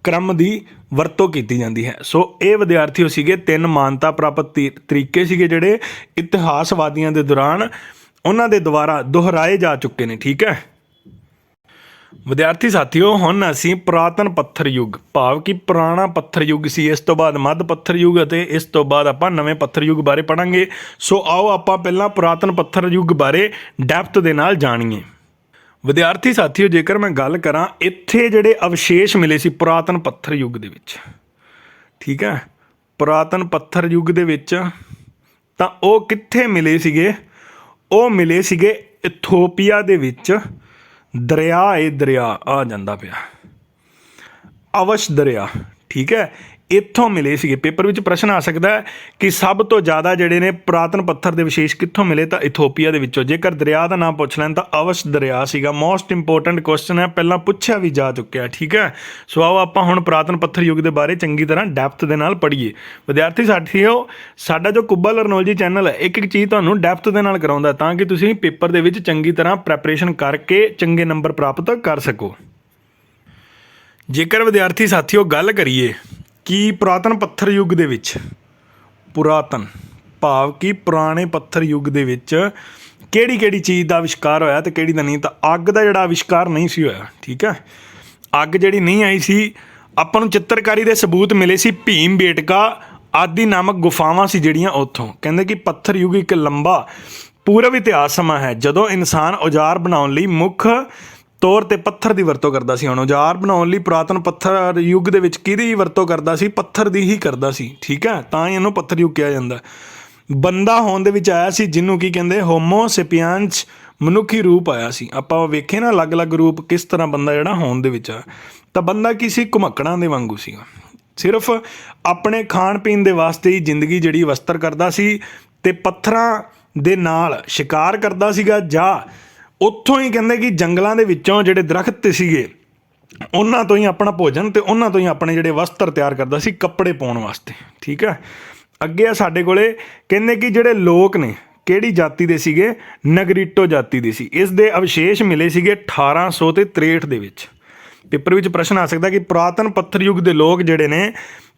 क्रम की ਵਰਤੋਂ ਕੀਤੀ ਜਾਂਦੀ ਹੈ। ਸੋ ਇਹ ਵਿਦਿਆਰਥੀਓ ਸੀਗੇ 3 ਮਾਨਤਾ ਪ੍ਰਾਪਤ ਤਰੀਕੇ ਸੀਗੇ ਜਿਹੜੇ ਇਤਿਹਾਸਵਾਦੀਆਂ ਦੇ ਦੌਰਾਨ ਉਹਨਾਂ ਦੇ ਦੁਆਰਾ ਦੁਹਰਾਏ ਜਾ ਚੁੱਕੇ ਨੇ। ਠੀਕ ਹੈ ਵਿਦਿਆਰਥੀ ਸਾਥੀਓ, ਹੁਣ ਅਸੀਂ ਪੁਰਾਤਨ ਪੱਥਰ ਯੁੱਗ ਭਾਵ ਕਿ ਪੁਰਾਣਾ ਪੱਥਰ ਯੁੱਗ ਸੀ, ਇਸ ਤੋਂ ਬਾਅਦ ਮੱਧ ਪੱਥਰ ਯੁੱਗ ਅਤੇ ਇਸ ਤੋਂ ਬਾਅਦ ਆਪਾਂ ਨਵੇਂ ਪੱਥਰ ਯੁੱਗ ਬਾਰੇ ਪੜ੍ਹਾਂਗੇ। ਸੋ ਆਓ ਆਪਾਂ ਪਹਿਲਾਂ ਪੁਰਾਤਨ ਪੱਥਰ ਯੁੱਗ ਬਾਰੇ ਡੈਪਥ ਦੇ ਨਾਲ ਜਾਣੀਏ। ਵਿਦਿਆਰਥੀ ਸਾਥੀਓ, ਜੇਕਰ ਮੈਂ ਗੱਲ ਕਰਾਂ ਇੱਥੇ ਜਿਹੜੇ ਅਵਸ਼ੇਸ਼ ਮਿਲੇ ਸੀ ਪੁਰਾਤਨ ਪੱਥਰ ਯੁੱਗ ਦੇ ਵਿੱਚ, ਠੀਕ ਹੈ, ਪੁਰਾਤਨ ਪੱਥਰ ਯੁੱਗ ਦੇ ਵਿੱਚ ਤਾਂ ਉਹ ਕਿੱਥੇ ਮਿਲੇ ਸੀਗੇ? ਉਹ ਮਿਲੇ ਸੀਗੇ ਇਥੋਪੀਆ ਦੇ ਵਿੱਚ। ਦਰਿਆ ਆ ਜਾਂਦਾ ਪਿਆ, ਅਵਸ਼ ਦਰਿਆ, ਠੀਕ ਹੈ, ਇੱਥੋਂ ਮਿਲੇ ਸੀਗੇ। ਪੇਪਰ ਵਿੱਚ ਪ੍ਰਸ਼ਨ ਆ ਸਕਦਾ ਹੈ ਕਿ ਸਭ ਤੋਂ ਜ਼ਿਆਦਾ ਜਿਹੜੇ ਨੇ ਪੁਰਾਤਨ ਪੱਥਰ ਦੇ ਵਿਸ਼ੇਸ਼ ਕਿੱਥੋਂ ਮਿਲੇ, ਤਾਂ ਇਥੋਪੀਆ ਦੇ ਵਿੱਚੋਂ। ਜੇਕਰ ਦਰਿਆ ਦਾ ਨਾਮ ਪੁੱਛ ਲੈਣ ਤਾਂ ਅਵਸ਼ ਦਰਿਆ ਸੀਗਾ। ਮੋਸਟ ਇੰਪੋਰਟੈਂਟ ਕੁਐਸਚਨ ਹੈ, ਪਹਿਲਾਂ ਪੁੱਛਿਆ ਵੀ ਜਾ ਚੁੱਕਿਆ। ਠੀਕ ਹੈ, ਸੋ ਆਓ ਆਪਾਂ ਹੁਣ ਪੁਰਾਤਨ ਪੱਥਰ ਯੁੱਗ ਦੇ ਬਾਰੇ ਚੰਗੀ ਤਰ੍ਹਾਂ ਡੈਪਥ ਦੇ ਨਾਲ ਪੜ੍ਹੀਏ। ਵਿਦਿਆਰਥੀ ਸਾਥੀਓ, ਸਾਡਾ ਜੋ ਕੁੱਬਾ ਲਰਨੋਲਜੀ ਚੈਨਲ ਹੈ ਇੱਕ ਇੱਕ ਚੀਜ਼ ਤੁਹਾਨੂੰ ਡੈਪਥ ਦੇ ਨਾਲ ਕਰਾਉਂਦਾ ਤਾਂ ਕਿ ਤੁਸੀਂ ਪੇਪਰ ਦੇ ਵਿੱਚ ਚੰਗੀ ਤਰ੍ਹਾਂ ਪ੍ਰੈਪਰੇਸ਼ਨ ਕਰਕੇ ਚੰਗੇ ਨੰਬਰ ਪ੍ਰਾਪਤ ਕਰ ਸਕੋ। ਜੇਕਰ ਵਿਦਿਆਰਥੀ ਸਾਥੀਓ ਗੱਲ ਕਰੀਏ ਕਿ ਪੁਰਾਤਨ ਪੱਥਰ ਯੁੱਗ ਦੇ ਵਿੱਚ, ਪੁਰਾਤਨ ਭਾਵ ਕਿ ਪੁਰਾਣੇ ਪੱਥਰ ਯੁੱਗ ਦੇ ਵਿੱਚ ਕਿਹੜੀ ਕਿਹੜੀ ਚੀਜ਼ ਦਾ ਆਵਿਸ਼ਕਾਰ ਹੋਇਆ ਤੇ ਕਿਹੜੀ ਦਾ ਨਹੀਂ, ਤਾਂ ਅੱਗ ਦਾ ਜਿਹੜਾ ਆਵਿਸ਼ਕਾਰ ਨਹੀਂ ਸੀ ਹੋਇਆ। ਠੀਕ ਹੈ, ਅੱਗ ਜਿਹੜੀ ਨਹੀਂ ਆਈ ਸੀ, ਆਪਾਂ ਨੂੰ ਚਿੱਤਰਕਾਰੀ ਦੇ ਸਬੂਤ ਮਿਲੇ ਸੀ। ਭੀਮ ਬੇਟਕਾ ਆਦਿ ਨਾਮਕ ਗੁਫਾਵਾਂ ਸੀ ਜਿਹੜੀਆਂ ਉੱਥੋਂ। ਕਹਿੰਦੇ ਕਿ ਪੱਥਰ ਯੁੱਗ ਇੱਕ ਲੰਬਾ ਪੂਰਵ ਇਤਿਹਾਸ ਸਮਾਂ ਹੈ ਜਦੋਂ ਇਨਸਾਨ ਔਜ਼ਾਰ ਬਣਾਉਣ ਲਈ ਮੁੱਖ ਤੌਰ 'ਤੇ ਪੱਥਰ ਦੀ ਵਰਤੋਂ ਕਰਦਾ ਸੀ। ਹੁਣ ਔਜ਼ਾਰ ਬਣਾਉਣ ਲਈ ਪੁਰਾਤਨ ਪੱਥਰ ਯੁੱਗ ਦੇ ਵਿੱਚ ਕਿਹਦੀ ਵਰਤੋਂ ਕਰਦਾ ਸੀ? ਪੱਥਰ ਦੀ ਹੀ ਕਰਦਾ ਸੀ। ਠੀਕ ਹੈ, ਤਾਂ ਹੀ ਇਹਨੂੰ ਪੱਥਰ ਯੁੱਗ ਕਿਹਾ ਜਾਂਦਾ। ਬੰਦਾ ਹੋਂਦ ਦੇ ਵਿੱਚ ਆਇਆ ਸੀ ਜਿਹਨੂੰ ਕੀ ਕਹਿੰਦੇ, ਹੋਮੋ ਸੇਪੀਅੰਸ, ਮਨੁੱਖੀ ਰੂਪ ਆਇਆ ਸੀ। ਆਪਾਂ ਵੇਖੇ ਨਾ ਅਲੱਗ-ਅਲੱਗ ਰੂਪ ਕਿਸ ਤਰ੍ਹਾਂ ਬੰਦਾ ਜਿਹੜਾ ਹੋਂਦ ਦੇ ਵਿੱਚ ਆ, ਤਾਂ ਬੰਦਾ ਕੀ ਸੀ? ਘੁਮੱਕੜਾਂ ਦੇ ਵਾਂਗੂ ਸੀਗਾ, ਸਿਰਫ ਆਪਣੇ ਖਾਣ ਪੀਣ ਦੇ ਵਾਸਤੇ ਹੀ ਜ਼ਿੰਦਗੀ ਜਿਹੜੀ ਵਸਤਰ ਕਰਦਾ ਸੀ ਅਤੇ ਪੱਥਰਾਂ ਦੇ ਨਾਲ ਸ਼ਿਕਾਰ ਕਰਦਾ ਸੀਗਾ, ਜਾਂ ਉੱਥੋਂ ਹੀ ਕਹਿੰਦੇ ਕਿ ਜੰਗਲਾਂ ਦੇ ਵਿੱਚੋਂ ਜਿਹੜੇ ਦਰਖਤ ਸੀਗੇ ਉਹਨਾਂ ਤੋਂ ਹੀ ਆਪਣਾ ਭੋਜਨ ਅਤੇ ਉਹਨਾਂ ਤੋਂ ਹੀ ਆਪਣੇ ਜਿਹੜੇ ਵਸਤਰ ਤਿਆਰ ਕਰਦਾ ਸੀ ਕੱਪੜੇ ਪਾਉਣ ਵਾਸਤੇ। ਠੀਕ ਹੈ, ਅੱਗੇ ਆ ਸਾਡੇ ਕੋਲੇ ਕਹਿੰਦੇ ਕਿ ਜਿਹੜੇ ਲੋਕ ਨੇ ਕਿਹੜੀ ਜਾਤੀ ਦੇ ਸੀਗੇ? ਨਗਰੀਟੋ ਜਾਤੀ ਦੇ ਸੀ। ਇਸ ਦੇ ਅਵਸ਼ੇਸ਼ ਮਿਲੇ ਸੀਗੇ 1863 ਦੇ ਵਿੱਚ। ਪੇਪਰ ਵਿੱਚ ਪ੍ਰਸ਼ਨ ਆ ਸਕਦਾ ਕਿ ਪੁਰਾਤਨ ਪੱਥਰ ਯੁੱਗ ਦੇ ਲੋਕ ਜਿਹੜੇ ਨੇ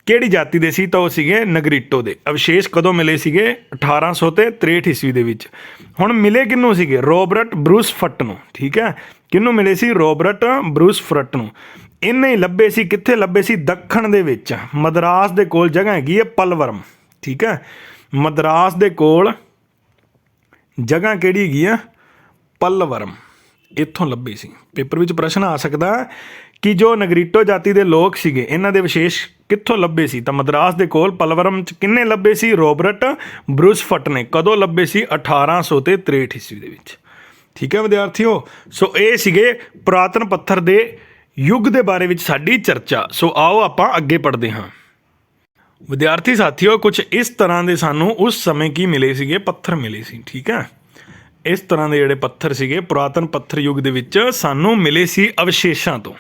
ਕਿਹੜੀ ਜਾਤੀ ਦੇ ਸੀ, ਤਾਂ ਉਹ ਸੀਗੇ ਨਗਰੀਟੋ ਦੇ। ਅਵਸ਼ੇਸ਼ ਕਦੋਂ ਮਿਲੇ ਸੀਗੇ? 1863 ਈਸਵੀ ਦੇ ਵਿੱਚ। ਹੁਣ ਮਿਲੇ ਕਿਹਨੂੰ ਸੀਗੇ? ਰੋਬਰਟ ਬਰੂਸ ਫਟ ਨੂੰ। ਠੀਕ ਹੈ, ਕਿਹਨੂੰ ਮਿਲੇ ਸੀ? ਰੋਬਰਟ ਬਰੂਸ ਫਟ ਨੂੰ। ਇਹਨੇ ਹੀ ਲੱਭੇ ਸੀ। ਕਿੱਥੇ ਲੱਭੇ ਸੀ? ਦੱਖਣ ਦੇ ਵਿੱਚ, ਮਦਰਾਸ ਦੇ ਕੋਲ ਜਗ੍ਹਾ ਹੈਗੀ ਹੈ ਪਲਵਰਮ। ਠੀਕ ਹੈ, ਮਦਰਾਸ ਦੇ ਕੋਲ ਜਗ੍ਹਾ ਕਿਹੜੀ ਹੈਗੀ ਆ? ਪਲਵਰਮ, ਇੱਥੋਂ ਲੱਭੇ ਸੀ। ਪੇਪਰ ਵਿੱਚ ਪ੍ਰਸ਼ਨ ਆ ਸਕਦਾ ਕਿ ਜੋ ਨਗਰੀਟੋ ਜਾਤੀ ਦੇ ਲੋਕ ਸੀਗੇ ਇਹਨਾਂ ਦੇ ਵਿਸ਼ੇਸ਼ ਕਿੱਥੋਂ ਲੱਭੇ ਸੀ, ਤਾਂ ਮਦਰਾਸ ਦੇ ਕੋਲ ਪਲਵਰਮ 'ਚ ਕਿੰਨੇ ਲੱਭੇ ਸੀ? ਰੋਬਰਟ ਬਰੂਸ ਫਟ ਨੇ। ਕਦੋਂ ਲੱਭੇ ਸੀ? 1863 ਈਸਵੀ ਦੇ ਵਿੱਚ। ਠੀਕ ਹੈ ਵਿਦਿਆਰਥੀਓ, ਸੋ ਇਹ ਸੀਗੇ ਪੁਰਾਤਨ ਪੱਥਰ ਦੇ ਯੁੱਗ ਦੇ ਬਾਰੇ ਵਿੱਚ ਸਾਡੀ ਚਰਚਾ। ਸੋ ਆਓ ਆਪਾਂ ਅੱਗੇ ਪੜ੍ਹਦੇ ਹਾਂ। ਵਿਦਿਆਰਥੀ ਸਾਥੀਓ, ਕੁਝ ਇਸ ਤਰ੍ਹਾਂ ਦੇ ਸਾਨੂੰ ਉਸ ਸਮੇਂ ਕੀ ਮਿਲੇ ਸੀਗੇ? ਪੱਥਰ ਮਿਲੇ ਸੀ। ਠੀਕ ਹੈ, ਇਸ ਤਰ੍ਹਾਂ ਦੇ ਜਿਹੜੇ ਪੱਥਰ ਸੀਗੇ ਪੁਰਾਤਨ ਪੱਥਰ ਯੁੱਗ ਦੇ ਵਿੱਚ ਸਾਨੂੰ ਮਿਲੇ ਸੀ ਅਵਸ਼ੇਸ਼ਾਂ ਤੋਂ।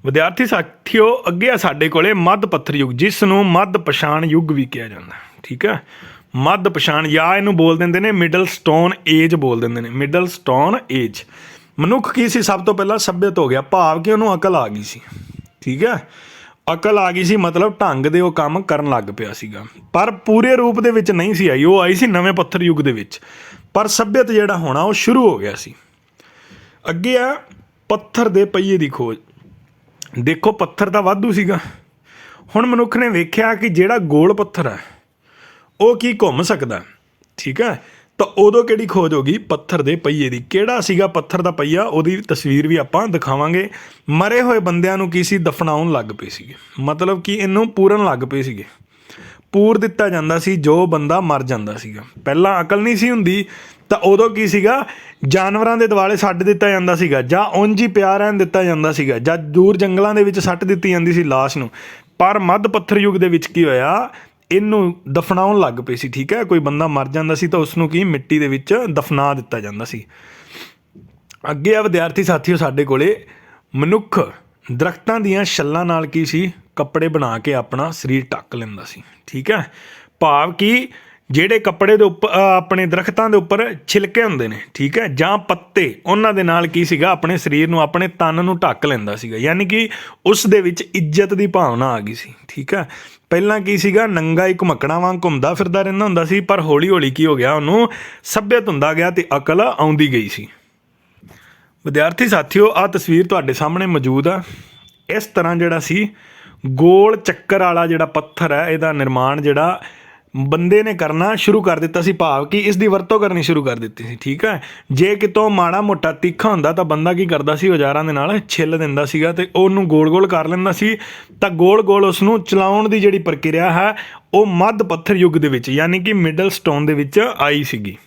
ਵਿਦਿਆਰਥੀ ਸਾਥੀਓ, ਅੱਗੇ ਆ ਸਾਡੇ ਕੋਲੇ ਮੱਧ ਪੱਥਰ ਯੁੱਗ, ਜਿਸ ਨੂੰ ਮੱਧ ਪਛਾਣ ਯੁੱਗ ਵੀ ਕਿਹਾ ਜਾਂਦਾ। ਠੀਕ ਹੈ, ਮੱਧ ਪਛਾਣ, ਜਾਂ ਇਹਨੂੰ ਬੋਲ ਦਿੰਦੇ ਨੇ ਮਿਡਲ ਸਟੋਨ ਏਜ ਬੋਲ ਦਿੰਦੇ ਨੇ, ਮਿਡਲ ਸਟੋਨ ਏਜ। ਮਨੁੱਖ ਕੀ ਸੀ? ਸਭ ਤੋਂ ਪਹਿਲਾਂ ਸੱਭਿਅਤ ਹੋ ਗਿਆ, ਭਾਵ ਕਿ ਉਹਨੂੰ ਅਕਲ ਆ ਗਈ ਸੀ। ਠੀਕ ਹੈ, ਅਕਲ ਆ ਗਈ ਸੀ ਮਤਲਬ ਢੰਗ ਦੇ ਉਹ ਕੰਮ ਕਰਨ ਲੱਗ ਪਿਆ ਸੀਗਾ, ਪਰ ਪੂਰੇ ਰੂਪ ਦੇ ਵਿੱਚ ਨਹੀਂ ਸੀ ਆਈ। ਉਹ ਆਈ ਸੀ ਨਵੇਂ ਪੱਥਰ ਯੁੱਗ ਦੇ ਵਿੱਚ, ਪਰ ਸੱਭਿਅਤ ਜਿਹੜਾ ਹੋਣਾ ਉਹ ਸ਼ੁਰੂ ਹੋ ਗਿਆ ਸੀ। ਅੱਗੇ ਆ ਪੱਥਰ ਦੇ ਪਹੀਏ ਦੀ ਖੋਜ। ਦੇਖੋ ਪੱਥਰ ਤਾਂ ਵਾਧੂ ਸੀਗਾ। ਹੁਣ ਮਨੁੱਖ ਨੇ ਵੇਖਿਆ ਕਿ ਜਿਹੜਾ ਗੋਲ ਪੱਥਰ ਹੈ ਉਹ ਕੀ ਘੁੰਮ ਸਕਦਾ। ਠੀਕ ਹੈ, ਤਾਂ ਉਦੋਂ ਕਿਹੜੀ ਖੋਜ ਹੋ ਗਈ? ਪੱਥਰ ਦੇ ਪਹੀਏ ਦੀ। ਕਿਹੜਾ ਸੀਗਾ ਪੱਥਰ ਦਾ ਪਹੀਆ? ਉਹਦੀ ਤਸਵੀਰ ਵੀ ਆਪਾਂ ਦਿਖਾਵਾਂਗੇ। ਮਰੇ ਹੋਏ ਬੰਦਿਆਂ ਨੂੰ ਕੀ ਸੀ? ਦਫਨਾਉਣ ਲੱਗ ਪਏ ਸੀਗੇ, ਮਤਲਬ ਕਿ ਇਹਨੂੰ ਪੂਰਨ ਲੱਗ ਪਏ ਸੀਗੇ। ਪੂਰ ਦਿੱਤਾ ਜਾਂਦਾ ਸੀ ਜੋ ਬੰਦਾ ਮਰ ਜਾਂਦਾ ਸੀਗਾ। ਪਹਿਲਾਂ ਅਕਲ ਨਹੀਂ ਸੀ ਹੁੰਦੀ ਤਾਂ ਉਦੋਂ ਕੀ ਸੀਗਾ? ਜਾਨਵਰਾਂ ਦੇ ਦੁਆਲੇ ਛੱਡ ਦਿੱਤਾ ਜਾਂਦਾ ਸੀਗਾ, ਜਾਂ ਉਂਝ ਹੀ ਪਿਆ ਰਹਿਣ ਦਿੱਤਾ ਜਾਂਦਾ ਸੀਗਾ, ਜਾਂ ਦੂਰ ਜੰਗਲਾਂ ਦੇ ਵਿੱਚ ਸੱਟ ਦਿੱਤੀ ਜਾਂਦੀ ਸੀ ਲਾਸ਼ ਨੂੰ। ਪਰ ਮੱਧ ਪੱਥਰ ਯੁੱਗ ਦੇ ਵਿੱਚ ਕੀ ਹੋਇਆ? ਇਹਨੂੰ ਦਫਨਾਉਣ ਲੱਗ ਪਏ ਸੀ। ਠੀਕ ਹੈ, ਕੋਈ ਬੰਦਾ ਮਰ ਜਾਂਦਾ ਸੀ ਤਾਂ ਉਸ ਨੂੰ ਕੀ ਮਿੱਟੀ ਦੇ ਵਿੱਚ ਦਫਨਾ ਦਿੱਤਾ ਜਾਂਦਾ ਸੀ। ਅੱਗੇ ਆ ਵਿਦਿਆਰਥੀ ਸਾਥੀਓ, ਸਾਡੇ ਕੋਲੇ ਮਨੁੱਖ ਦਰਖਤਾਂ ਦੀਆਂ ਛੱਲਾਂ ਨਾਲ ਕੀ ਸੀ? ਕੱਪੜੇ ਬਣਾ ਕੇ ਆਪਣਾ ਸਰੀਰ ਢੱਕ ਲੈਂਦਾ ਸੀ। ਠੀਕ ਹੈ, ਭਾਵ ਕਿ ਜਿਹੜੇ ਕੱਪੜੇ ਦੇ ਉੱਪਰ ਆਪਣੇ ਦਰਖਤਾਂ ਦੇ ਉੱਪਰ ਛਿਲਕੇ ਹੁੰਦੇ ਨੇ, ਠੀਕ ਹੈ, ਜਾਂ ਪੱਤੇ, ਉਹਨਾਂ ਦੇ ਨਾਲ ਕੀ ਸੀਗਾ, ਆਪਣੇ ਸਰੀਰ ਨੂੰ, ਆਪਣੇ ਤਨ ਨੂੰ ਢੱਕ ਲੈਂਦਾ ਸੀਗਾ। ਯਾਨੀ ਕਿ ਉਸ ਦੇ ਵਿੱਚ ਇੱਜ਼ਤ ਦੀ ਭਾਵਨਾ ਆ ਗਈ ਸੀ, ਠੀਕ ਹੈ। ਪਹਿਲਾਂ ਕੀ ਸੀਗਾ, ਨੰਗਾ ਇੱਕ ਘੁਮਕਣਾ ਵਾਂਗ ਘੁੰਮਦਾ ਫਿਰਦਾ ਰਹਿੰਦਾ ਹੁੰਦਾ ਸੀ, ਪਰ ਹੌਲੀ ਹੌਲੀ ਕੀ ਹੋ ਗਿਆ, ਉਹਨੂੰ ਸੱਭਿਅਤ ਹੁੰਦਾ ਗਿਆ ਤੇ ਅਕਲ ਆਉਂਦੀ ਗਈ ਸੀ। ਵਿਦਿਆਰਥੀ ਸਾਥੀਓ, ਆਹ ਤਸਵੀਰ ਤੁਹਾਡੇ ਸਾਹਮਣੇ ਮੌਜੂਦ ਆ। ਇਸ ਤਰ੍ਹਾਂ ਜਿਹੜਾ ਸੀ ਗੋਲ ਚੱਕਰ ਵਾਲਾ ਜਿਹੜਾ ਪੱਥਰ ਹੈ, ਇਹਦਾ ਨਿਰਮਾਣ ਜਿਹੜਾ ਬੰਦੇ ਨੇ ਕਰਨਾ ਸ਼ੁਰੂ ਕਰ ਦਿੱਤਾ ਸੀ, ਭਾਵ ਕਿ ਇਸ ਦੀ ਵਰਤੋਂ ਕਰਨੀ ਸ਼ੁਰੂ ਕਰ ਦਿੱਤੀ ਸੀ, ਠੀਕ ਹੈ। ਜੇ ਕਿਤੋਂ ਮਾੜਾ ਮੋਟਾ ਤਿੱਖਾ ਹੁੰਦਾ ਤਾਂ ਬੰਦਾ ਕੀ ਕਰਦਾ ਸੀ, ਔਜ਼ਾਰਾਂ ਦੇ ਨਾਲ ਛਿੱਲ ਦਿੰਦਾ ਸੀਗਾ ਤੇ ਉਹਨੂੰ ਗੋਲ ਗੋਲ ਕਰ ਲੈਂਦਾ ਸੀ। ਤਾਂ ਗੋਲ ਗੋਲ ਉਸ ਨੂੰ ਚਲਾਉਣ ਦੀ ਜਿਹੜੀ ਪ੍ਰਕਿਰਿਆ ਹੈ ਉਹ ਮੱਧ ਪੱਥਰ ਯੁੱਗ ਦੇ ਵਿੱਚ, ਯਾਨੀ ਕਿ ਮਿਡਲ ਸਟੋਨ ਦੇ ਵਿੱਚ ਆਈ ਸੀਗੀ।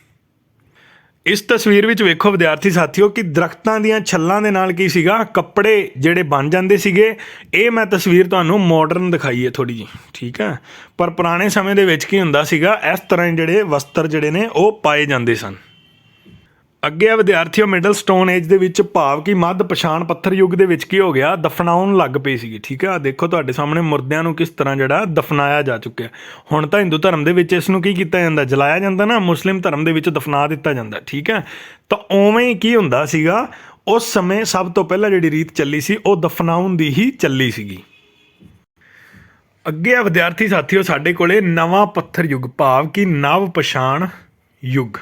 ਇਸ ਤਸਵੀਰ ਵਿੱਚ ਵੇਖੋ ਵਿਦਿਆਰਥੀ ਸਾਥੀਓ ਕਿ ਦਰਖਤਾਂ ਦੀਆਂ ਛੱਲਾਂ ਦੇ ਨਾਲ ਕੀ ਸੀਗਾ, ਕੱਪੜੇ ਜਿਹੜੇ ਬਣ ਜਾਂਦੇ ਸੀਗੇ। ਇਹ ਮੈਂ ਤਸਵੀਰ ਤੁਹਾਨੂੰ ਮਾਡਰਨ ਦਿਖਾਈ ਹੈ ਥੋੜ੍ਹੀ ਜਿਹੀ, ਠੀਕ ਹੈ, ਪਰ ਪੁਰਾਣੇ ਸਮੇਂ ਦੇ ਵਿੱਚ ਕੀ ਹੁੰਦਾ ਸੀਗਾ, ਇਸ ਤਰ੍ਹਾਂ ਜਿਹੜੇ ਵਸਤਰ ਜਿਹੜੇ ਨੇ ਉਹ ਪਾਏ ਜਾਂਦੇ ਸਨ। ਅੱਗੇ ਆ ਵਿਦਿਆਰਥੀਓ, ਮਿਡਲ ਸਟੋਨ ਏਜ ਦੇ ਵਿੱਚ, ਭਾਵ ਕਿ ਮੱਧ ਪਛਾਣ ਪੱਥਰ ਯੁੱਗ ਦੇ ਵਿੱਚ ਕੀ ਹੋ ਗਿਆ, ਦਫਨਾਉਣ ਲੱਗ ਪਏ ਸੀਗੇ, ਠੀਕ ਹੈ। ਦੇਖੋ ਤੁਹਾਡੇ ਸਾਹਮਣੇ ਮੁਰਦਿਆਂ ਨੂੰ ਕਿਸ ਤਰ੍ਹਾਂ ਜਿਹੜਾ ਦਫਨਾਇਆ ਜਾ ਚੁੱਕਿਆ। ਹੁਣ ਤਾਂ ਹਿੰਦੂ ਧਰਮ ਦੇ ਵਿੱਚ ਇਸ ਨੂੰ ਕੀ ਕੀਤਾ ਜਾਂਦਾ, ਜਲਾਇਆ ਜਾਂਦਾ ਨਾ, ਮੁਸਲਿਮ ਧਰਮ ਦੇ ਵਿੱਚ ਦਫਨਾ ਦਿੱਤਾ ਜਾਂਦਾ, ਠੀਕ ਹੈ। ਤਾਂ ਉਵੇਂ ਹੀ ਕੀ ਹੁੰਦਾ ਸੀਗਾ, ਉਸ ਸਮੇਂ ਸਭ ਤੋਂ ਪਹਿਲਾਂ ਜਿਹੜੀ ਰੀਤ ਚੱਲੀ ਸੀ ਉਹ ਦਫਨਾਉਣ ਦੀ ਹੀ ਚੱਲੀ ਸੀਗੀ। ਅੱਗੇ ਆ ਵਿਦਿਆਰਥੀ ਸਾਥੀਓ, ਸਾਡੇ ਕੋਲੇ ਨਵਾਂ ਪੱਥਰ ਯੁੱਗ, ਭਾਵ ਕਿ ਨਵ ਪਛਾਣ ਯੁੱਗ।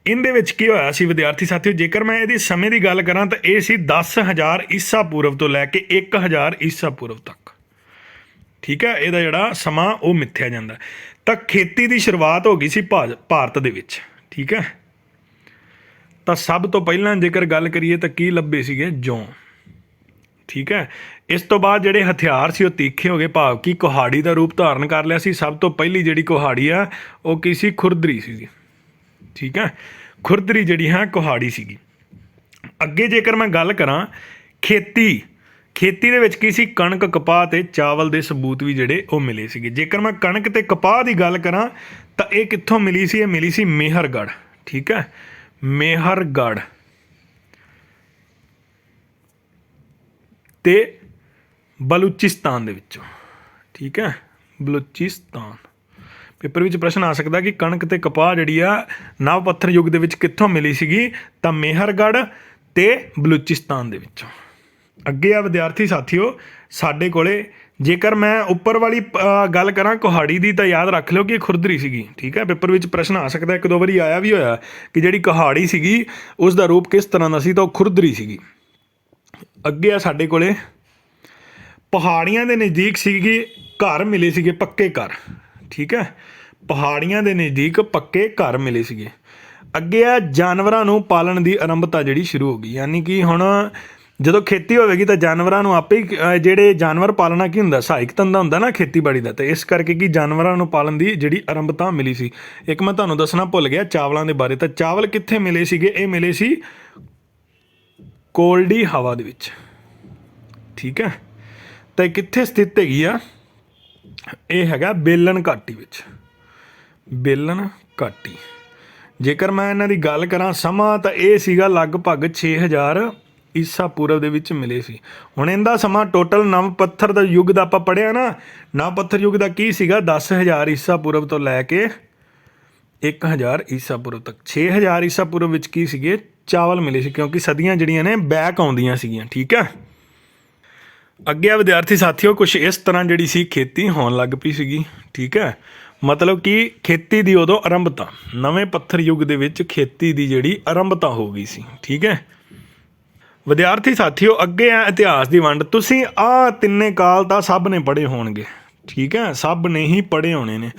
ਇਹਦੇ ਵਿੱਚ ਕੀ ਹੋਇਆ ਸੀ ਵਿਦਿਆਰਥੀ ਸਾਥੀਓ, ਜੇਕਰ ਮੈਂ ਇਹਦੇ ਸਮੇਂ ਦੀ ਗੱਲ ਕਰਾਂ ਤਾਂ ਇਹ ਸੀ 10,000 ਈਸਾ ਪੂਰਵ ਤੋਂ ਲੈ ਕੇ 1000 ਈਸਾ ਪੂਰਵ ਤੱਕ, ਠੀਕ ਹੈ। ਇਹਦਾ ਜਿਹੜਾ ਸਮਾਂ ਉਹ ਮਿੱਥਿਆ ਜਾਂਦਾ। ਤਾਂ ਖੇਤੀ ਦੀ ਸ਼ੁਰੂਆਤ ਹੋ ਗਈ ਸੀ ਭਾਰਤ ਦੇ ਵਿੱਚ, ਠੀਕ ਹੈ। ਤਾਂ ਸਭ ਤੋਂ ਪਹਿਲਾਂ ਜੇਕਰ ਗੱਲ ਕਰੀਏ ਤਾਂ ਕੀ ਲੱਭੇ ਸੀਗੇ, ਜੌਂ, ਠੀਕ ਹੈ। ਇਸ ਤੋਂ ਬਾਅਦ ਜਿਹੜੇ ਹਥਿਆਰ ਸੀ ਉਹ ਤਿੱਖੇ ਹੋ ਗਏ, ਭਾਵ ਕਿ ਕੁਹਾੜੀ ਦਾ ਰੂਪ ਧਾਰਨ ਕਰ ਲਿਆ ਸੀ। ਸਭ ਤੋਂ ਪਹਿਲੀ ਜਿਹੜੀ ਕੁਹਾੜੀ ਆ ਉਹ ਕੀ ਸੀ, ਖੁਰਦਰੀ ਸੀ, ਠੀਕ ਹੈ। ਖੁਰਦਰੀ ਜਿਹੜੀ ਹੈ ਕੁਹਾੜੀ ਸੀਗੀ। ਅੱਗੇ ਜੇਕਰ ਮੈਂ ਗੱਲ ਕਰਾਂ ਖੇਤੀ ਦੇ ਵਿੱਚ ਕੀ ਸੀ, ਕਣਕ, ਕਪਾਹ ਤੇ ਚਾਵਲ ਦੇ ਸਬੂਤ ਵੀ ਜਿਹੜੇ ਉਹ ਮਿਲੇ ਸੀਗੇ। ਜੇਕਰ ਮੈਂ ਕਣਕ ਤੇ ਕਪਾਹ ਦੀ ਗੱਲ ਕਰਾਂ ਤਾਂ ਇਹ ਕਿੱਥੋਂ ਮਿਲੀ ਸੀ, ਇਹ ਮਿਲੀ ਸੀ ਮੇਹਰਗੜ੍ਹ, ਠੀਕ ਹੈ, ਮੇਹਰਗੜ੍ਹ ਤੇ ਬਲੂਚਿਸਤਾਨ ਦੇ ਵਿੱਚੋਂ, ਠੀਕ ਹੈ, ਬਲੂਚਿਸਤਾਨ। ਪੇਪਰ ਵਿੱਚ ਪ੍ਰਸ਼ਨ ਆ ਸਕਦਾ ਕਿ ਕਣਕ ਤੇ ਕਪਾਹ ਜਿਹੜੀ ਆ ਨਵ ਪੱਥਰ ਯੁੱਗ ਦੇ ਵਿੱਚ ਕਿੱਥੋਂ ਮਿਲੀ ਸੀਗੀ, ਤਾਂ ਮੇਹਰਗੜ੍ਹ ਤੇ ਬਲੂਚਿਸਤਾਨ ਦੇ ਵਿੱਚੋਂ। ਅੱਗੇ ਆ ਵਿਦਿਆਰਥੀ ਸਾਥੀਓ, ਸਾਡੇ ਕੋਲੇ ਜੇਕਰ ਮੈਂ ਉੱਪਰ ਵਾਲੀ ਗੱਲ ਕਰਾਂ ਕੁਹਾੜੀ ਦੀ, ਤਾਂ ਯਾਦ ਰੱਖ ਲਿਓ ਕਿ ਇਹ ਖੁਰਦਰੀ ਸੀਗੀ, ਠੀਕ ਹੈ। ਪੇਪਰ ਵਿੱਚ ਪ੍ਰਸ਼ਨ ਆ ਸਕਦਾ, ਇੱਕ ਦੋ ਵਾਰੀ ਆਇਆ ਵੀ ਹੋਇਆ ਕਿ ਜਿਹੜੀ ਕੁਹਾੜੀ ਸੀਗੀ ਉਸ ਦਾ ਰੂਪ ਕਿਸ ਤਰ੍ਹਾਂ ਦਾ ਸੀ, ਤਾਂ ਉਹ ਖੁਰਦਰੀ ਸੀਗੀ। ਅੱਗੇ ਆ ਸਾਡੇ ਕੋਲੇ ਪਹਾੜੀਆਂ ਦੇ ਨਜ਼ਦੀਕ ਸੀਗੇ ਘਰ ਮਿਲੇ ਸੀਗੇ, ਪੱਕੇ ਘਰ, ਠੀਕ ਹੈ। ਪਹਾੜੀਆਂ ਦੇ ਨਜ਼ਦੀਕ ਪੱਕੇ ਘਰ ਮਿਲੇ ਸੀਗੇ। ਅੱਗੇ ਆ ਜਾਨਵਰਾਂ ਨੂੰ ਪਾਲਣ ਦੀ ਆਰੰਭਤਾ ਜਿਹੜੀ ਸ਼ੁਰੂ ਹੋ ਗਈ, ਯਾਨੀ ਕਿ ਹੁਣ ਜਦੋਂ ਖੇਤੀ ਹੋਵੇਗੀ ਤਾਂ ਜਾਨਵਰਾਂ ਨੂੰ ਆਪੇ ਹੀ, ਜਿਹੜੇ ਜਾਨਵਰ ਪਾਲਣਾ ਕੀ ਹੁੰਦਾ, ਸਹਾਇਕ ਧੰਦਾ ਹੁੰਦਾ ਨਾ ਖੇਤੀਬਾੜੀ ਦਾ, ਤੇ ਇਸ ਕਰਕੇ ਕੀ ਜਾਨਵਰਾਂ ਨੂੰ ਪਾਲਣ ਦੀ ਜਿਹੜੀ ਆਰੰਭਤਾ ਮਿਲੀ ਸੀ। ਇੱਕ ਮੈਂ ਤੁਹਾਨੂੰ ਦੱਸਣਾ ਭੁੱਲ ਗਿਆ ਚਾਵਲਾਂ ਦੇ ਬਾਰੇ। ਤਾਂ ਚਾਵਲ ਕਿੱਥੇ ਮਿਲੇ ਸੀਗੇ, ਇਹ ਮਿਲੇ ਸੀ ਕੋਲਡੀ ਹਵਾ ਦੇ ਵਿੱਚ, ਠੀਕ ਹੈ। ਤਾਂ ਇਹ ਕਿੱਥੇ ਸਥਿਤ ਹੈਗੀ ਆ, ਇਹ ਹੈਗਾ ਬੇਲਨ ਘਾਟੀ ਵਿੱਚ, ਬੇਲਨ ਘਾਟੀ। ਜੇਕਰ ਮੈਂ ਇਹਨਾਂ ਦੀ ਗੱਲ ਕਰਾਂ ਸਮਾਂ, ਤਾਂ ਇਹ ਸੀਗਾ ਲਗਭਗ 6000 ਈਸਾ ਪੂਰਵ ਦੇ ਵਿੱਚ ਮਿਲੇ ਸੀ। ਹੁਣ ਇਹਦਾ ਸਮਾਂ ਟੋਟਲ ਨਵ ਪੱਥਰ ਦਾ ਯੁੱਗ ਦਾ ਆਪਾਂ ਪੜ੍ਹਿਆ ਨਾ, ਨਵ ਪੱਥਰ ਯੁੱਗ ਦਾ ਕੀ ਸੀਗਾ, 10,000 ਈਸਾ ਪੂਰਵ ਤੋਂ ਲੈ ਕੇ 1000 ਈਸਾ ਪੂਰਵ ਤੱਕ। 6000 ਈਸਾ ਪੂਰਵ ਵਿੱਚ ਕੀ ਸੀਗੇ, ਚਾਵਲ ਮਿਲੇ ਸੀ, ਕਿਉਂਕਿ ਸਦੀਆਂ ਜਿਹੜੀਆਂ ਨੇ ਬੈਕ ਆਉਂਦੀਆਂ ਸੀਗੀਆਂ, ਠੀਕ ਹੈ। ਅੱਗੇ ਆ ਵਿਦਿਆਰਥੀ ਸਾਥੀਓ, ਕੁਛ ਇਸ ਤਰ੍ਹਾਂ ਜਿਹੜੀ ਸੀ ਖੇਤੀ ਹੋਣ ਲੱਗ ਪਈ ਸੀਗੀ, ਠੀਕ ਹੈ। ਮਤਲਬ ਕਿ ਖੇਤੀ ਦੀ ਉਦੋਂ ਆਰੰਭਤਾ, ਨਵੇਂ ਪੱਥਰ ਯੁੱਗ ਦੇ ਵਿੱਚ ਖੇਤੀ ਦੀ ਜਿਹੜੀ ਆਰੰਭਤਾ ਹੋ ਗਈ ਸੀ, ਠੀਕ ਹੈ। ਵਿਦਿਆਰਥੀ ਸਾਥੀਓ, ਅੱਗੇ ਆ ਇਤਿਹਾਸ ਦੀ ਵੰਡ। ਤੁਸੀਂ ਆਹ ਤਿੰਨੇ ਕਾਲ ਤਾਂ ਸਭ ਨੇ ਪੜ੍ਹੇ ਹੋਣਗੇ, ਠੀਕ ਹੈ, ਸਭ ਨੇ ਹੀ ਪੜ੍ਹੇ ਹੋਣੇ ਨੇ,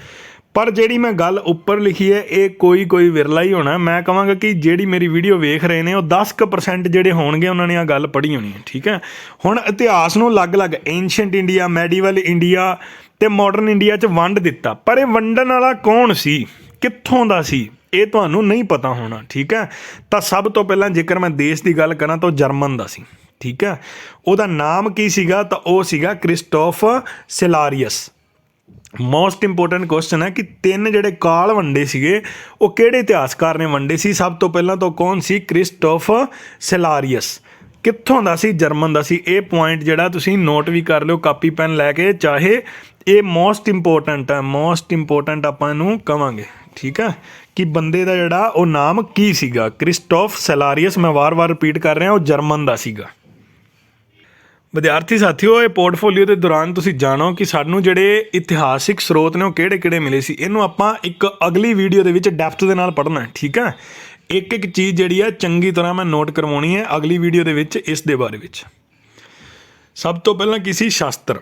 ਪਰ ਜਿਹੜੀ ਮੈਂ ਗੱਲ ਉੱਪਰ ਲਿਖੀ ਹੈ ਇਹ ਕੋਈ ਵਿਰਲਾ ਹੀ ਹੋਣਾ। ਮੈਂ ਕਹਾਂਗਾ ਕਿ ਜਿਹੜੀ ਮੇਰੀ ਵੀਡੀਓ ਵੇਖ ਰਹੇ ਨੇ ਉਹ 10% ਜਿਹੜੇ ਹੋਣਗੇ ਉਹਨਾਂ ਨੇ ਆਹ ਗੱਲ ਪੜ੍ਹੀ ਹੋਣੀ ਹੈ, ਠੀਕ ਹੈ। ਹੁਣ ਇਤਿਹਾਸ ਨੂੰ ਅਲੱਗ-ਅਲੱਗ ਐਂਸ਼ੀਅੰਟ ਇੰਡੀਆ, ਮੈਡੀਵਲ ਇੰਡੀਆ ਤੇ ਮਾਡਰਨ ਇੰਡੀਆ 'ਚ ਵੰਡ ਦਿੱਤਾ, ਪਰ ਇਹ ਵੰਡਣ ਵਾਲਾ ਕੌਣ ਸੀ, ਕਿੱਥੋਂ ਦਾ ਸੀ, ਇਹ ਤੁਹਾਨੂੰ ਨਹੀਂ ਪਤਾ ਹੋਣਾ, ਠੀਕ ਹੈ। ਤਾਂ ਸਭ ਤੋਂ ਪਹਿਲਾਂ ਜੇਕਰ ਮੈਂ ਦੇਸ਼ ਦੀ ਗੱਲ ਕਰਾਂ ਤਾਂ ਉਹ ਜਰਮਨ ਦਾ ਸੀ, ਠੀਕ ਹੈ। ਉਹਦਾ ਨਾਮ ਕੀ ਸੀਗਾ, ਤਾਂ ਉਹ ਸੀਗਾ ਕ੍ਰਿਸਟੋਫ ਸਿਲਾਰੀਅਸ। ਮੋਸਟ ਇੰਪੋਰਟੈਂਟ ਕੁਐਸਚਨ ਹੈ ਕਿ ਤਿੰਨ ਜਿਹੜੇ ਕਾਲ ਵੰਡੇ ਸੀਗੇ ਉਹ ਕਿਹੜੇ ਇਤਿਹਾਸਕਾਰ ਨੇ ਵੰਡੇ ਸੀ। ਸਭ ਤੋਂ ਪਹਿਲਾਂ ਤਾਂ ਕੌਣ ਸੀ, ਕ੍ਰਿਸਟੋਫ ਸਿਲਾਰੀਅਸ। ਕਿੱਥੋਂ ਦਾ ਸੀ, ਜਰਮਨ ਦਾ ਸੀ। ਇਹ ਪੁਆਇੰਟ ਜਿਹੜਾ ਤੁਸੀਂ ਨੋਟ ਵੀ ਕਰ ਲਿਓ ਕਾਪੀ ਪੈਨ ਲੈ ਕੇ, ਚਾਹੇ ਇਹ ਮੋਸਟ ਇੰਪੋਰਟੈਂਟ ਹੈ, ਮੋਸਟ ਇੰਪੋਰਟੈਂਟ ਆਪਾਂ ਇਹਨੂੰ ਕਵਾਂਗੇ, ਠੀਕ ਹੈ, ਕਿ ਬੰਦੇ ਦਾ ਜਿਹੜਾ ਉਹ ਨਾਮ ਕੀ ਸੀਗਾ। ਕ੍ਰਿਸਟੋਫ ਸੈਲਾਰੀਅਸ, ਮੈਂ ਵਾਰ-ਵਾਰ ਰਿਪੀਟ ਕਰ ਰਿਹਾ, ਉਹ ਜਰਮਨ ਦਾ ਸੀਗਾ। ਵਿਦਿਆਰਥੀ ਸਾਥੀਓ, ਇਹ ਪੋਰਟਫੋਲੀਓ ਦੇ ਦੌਰਾਨ ਤੁਸੀਂ ਜਾਣੋ ਕਿ ਸਾਨੂੰ ਜਿਹੜੇ ਇਤਿਹਾਸਿਕ ਸਰੋਤ ਨੇ ਉਹ ਕਿਹੜੇ-ਕਿਹੜੇ ਮਿਲੇ ਸੀ। ਇਹਨੂੰ ਆਪਾਂ ਇੱਕ ਅਗਲੀ ਵੀਡੀਓ ਦੇ ਵਿੱਚ ਡੈਪਥ ਦੇ ਨਾਲ ਪੜ੍ਹਨਾ ਹੈ, ਠੀਕ ਹੈ। ਇੱਕ ਚੀਜ਼ ਜਿਹੜੀ ਹੈ ਚੰਗੀ ਤਰ੍ਹਾਂ ਮੈਂ ਨੋਟ ਕਰਵਾਉਣੀ ਹੈ ਅਗਲੀ ਵੀਡੀਓ ਦੇ ਵਿੱਚ ਇਸ ਦੇ ਬਾਰੇ ਵਿੱਚ। ਸਭ ਤੋਂ ਪਹਿਲਾਂ ਕੀ ਸੀ? ਸ਼ਾਸਤਰ,